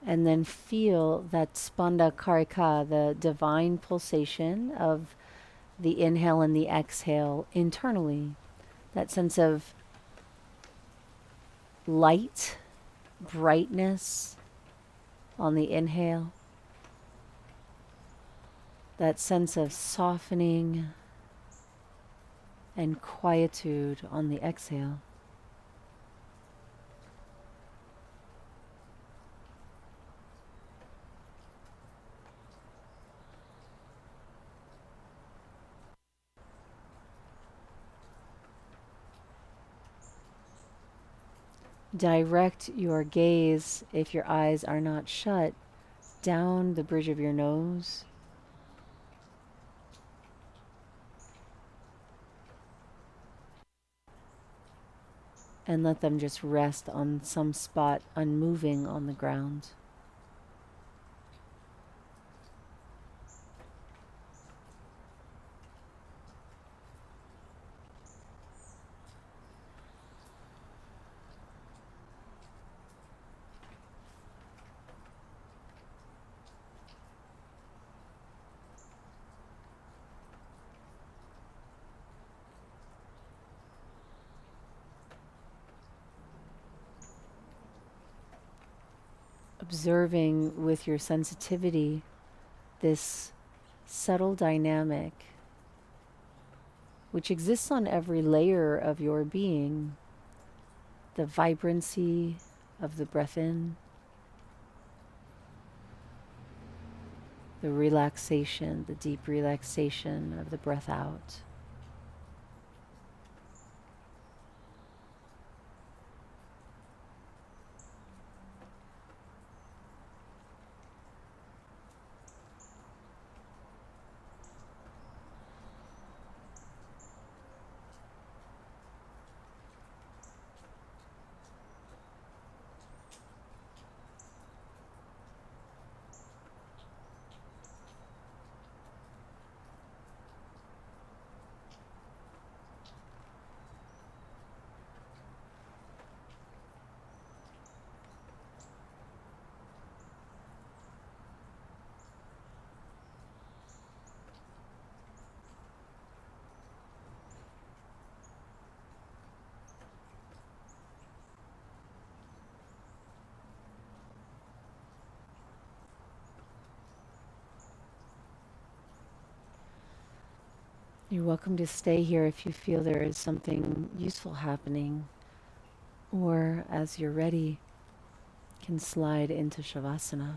Speaker 1: And then feel that spanda karika, the divine pulsation of the inhale and the exhale internally. That sense of light, brightness on the inhale. That sense of softening and quietude on the exhale. Direct your gaze, if your eyes are not shut, down the bridge of your nose. And let them just rest on some spot, unmoving on the ground. Observing with your sensitivity this subtle dynamic which exists on every layer of your being. The vibrancy of the breath in, the relaxation, the deep relaxation of the breath out. You're welcome to stay here if you feel there is something useful happening, or as you're ready, can slide into Shavasana.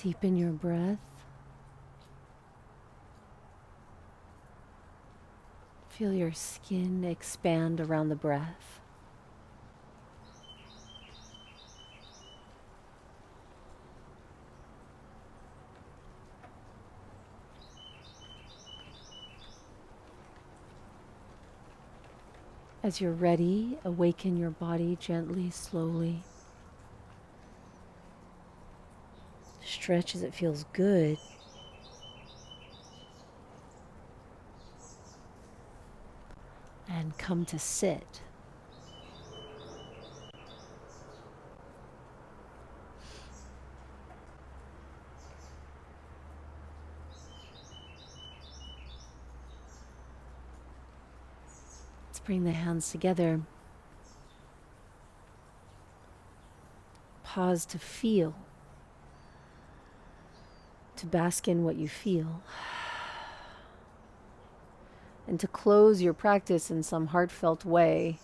Speaker 1: Deepen your breath. Feel your skin expand around the breath. As you're ready, awaken your body gently, slowly. Stretch as it feels good. And come to sit. Let's bring the hands together. Pause to feel, to bask in what you feel, and to close your practice in some heartfelt way,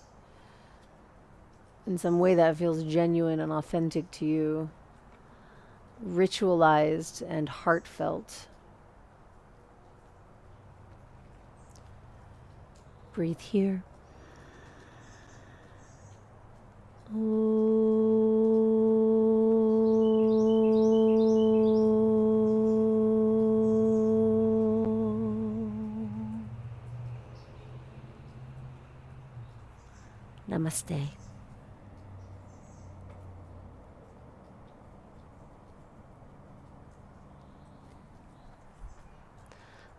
Speaker 1: in some way that feels genuine and authentic to you, ritualized and heartfelt. Breathe here. Namaste.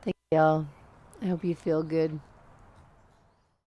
Speaker 1: Thank you, y'all. I hope you feel good.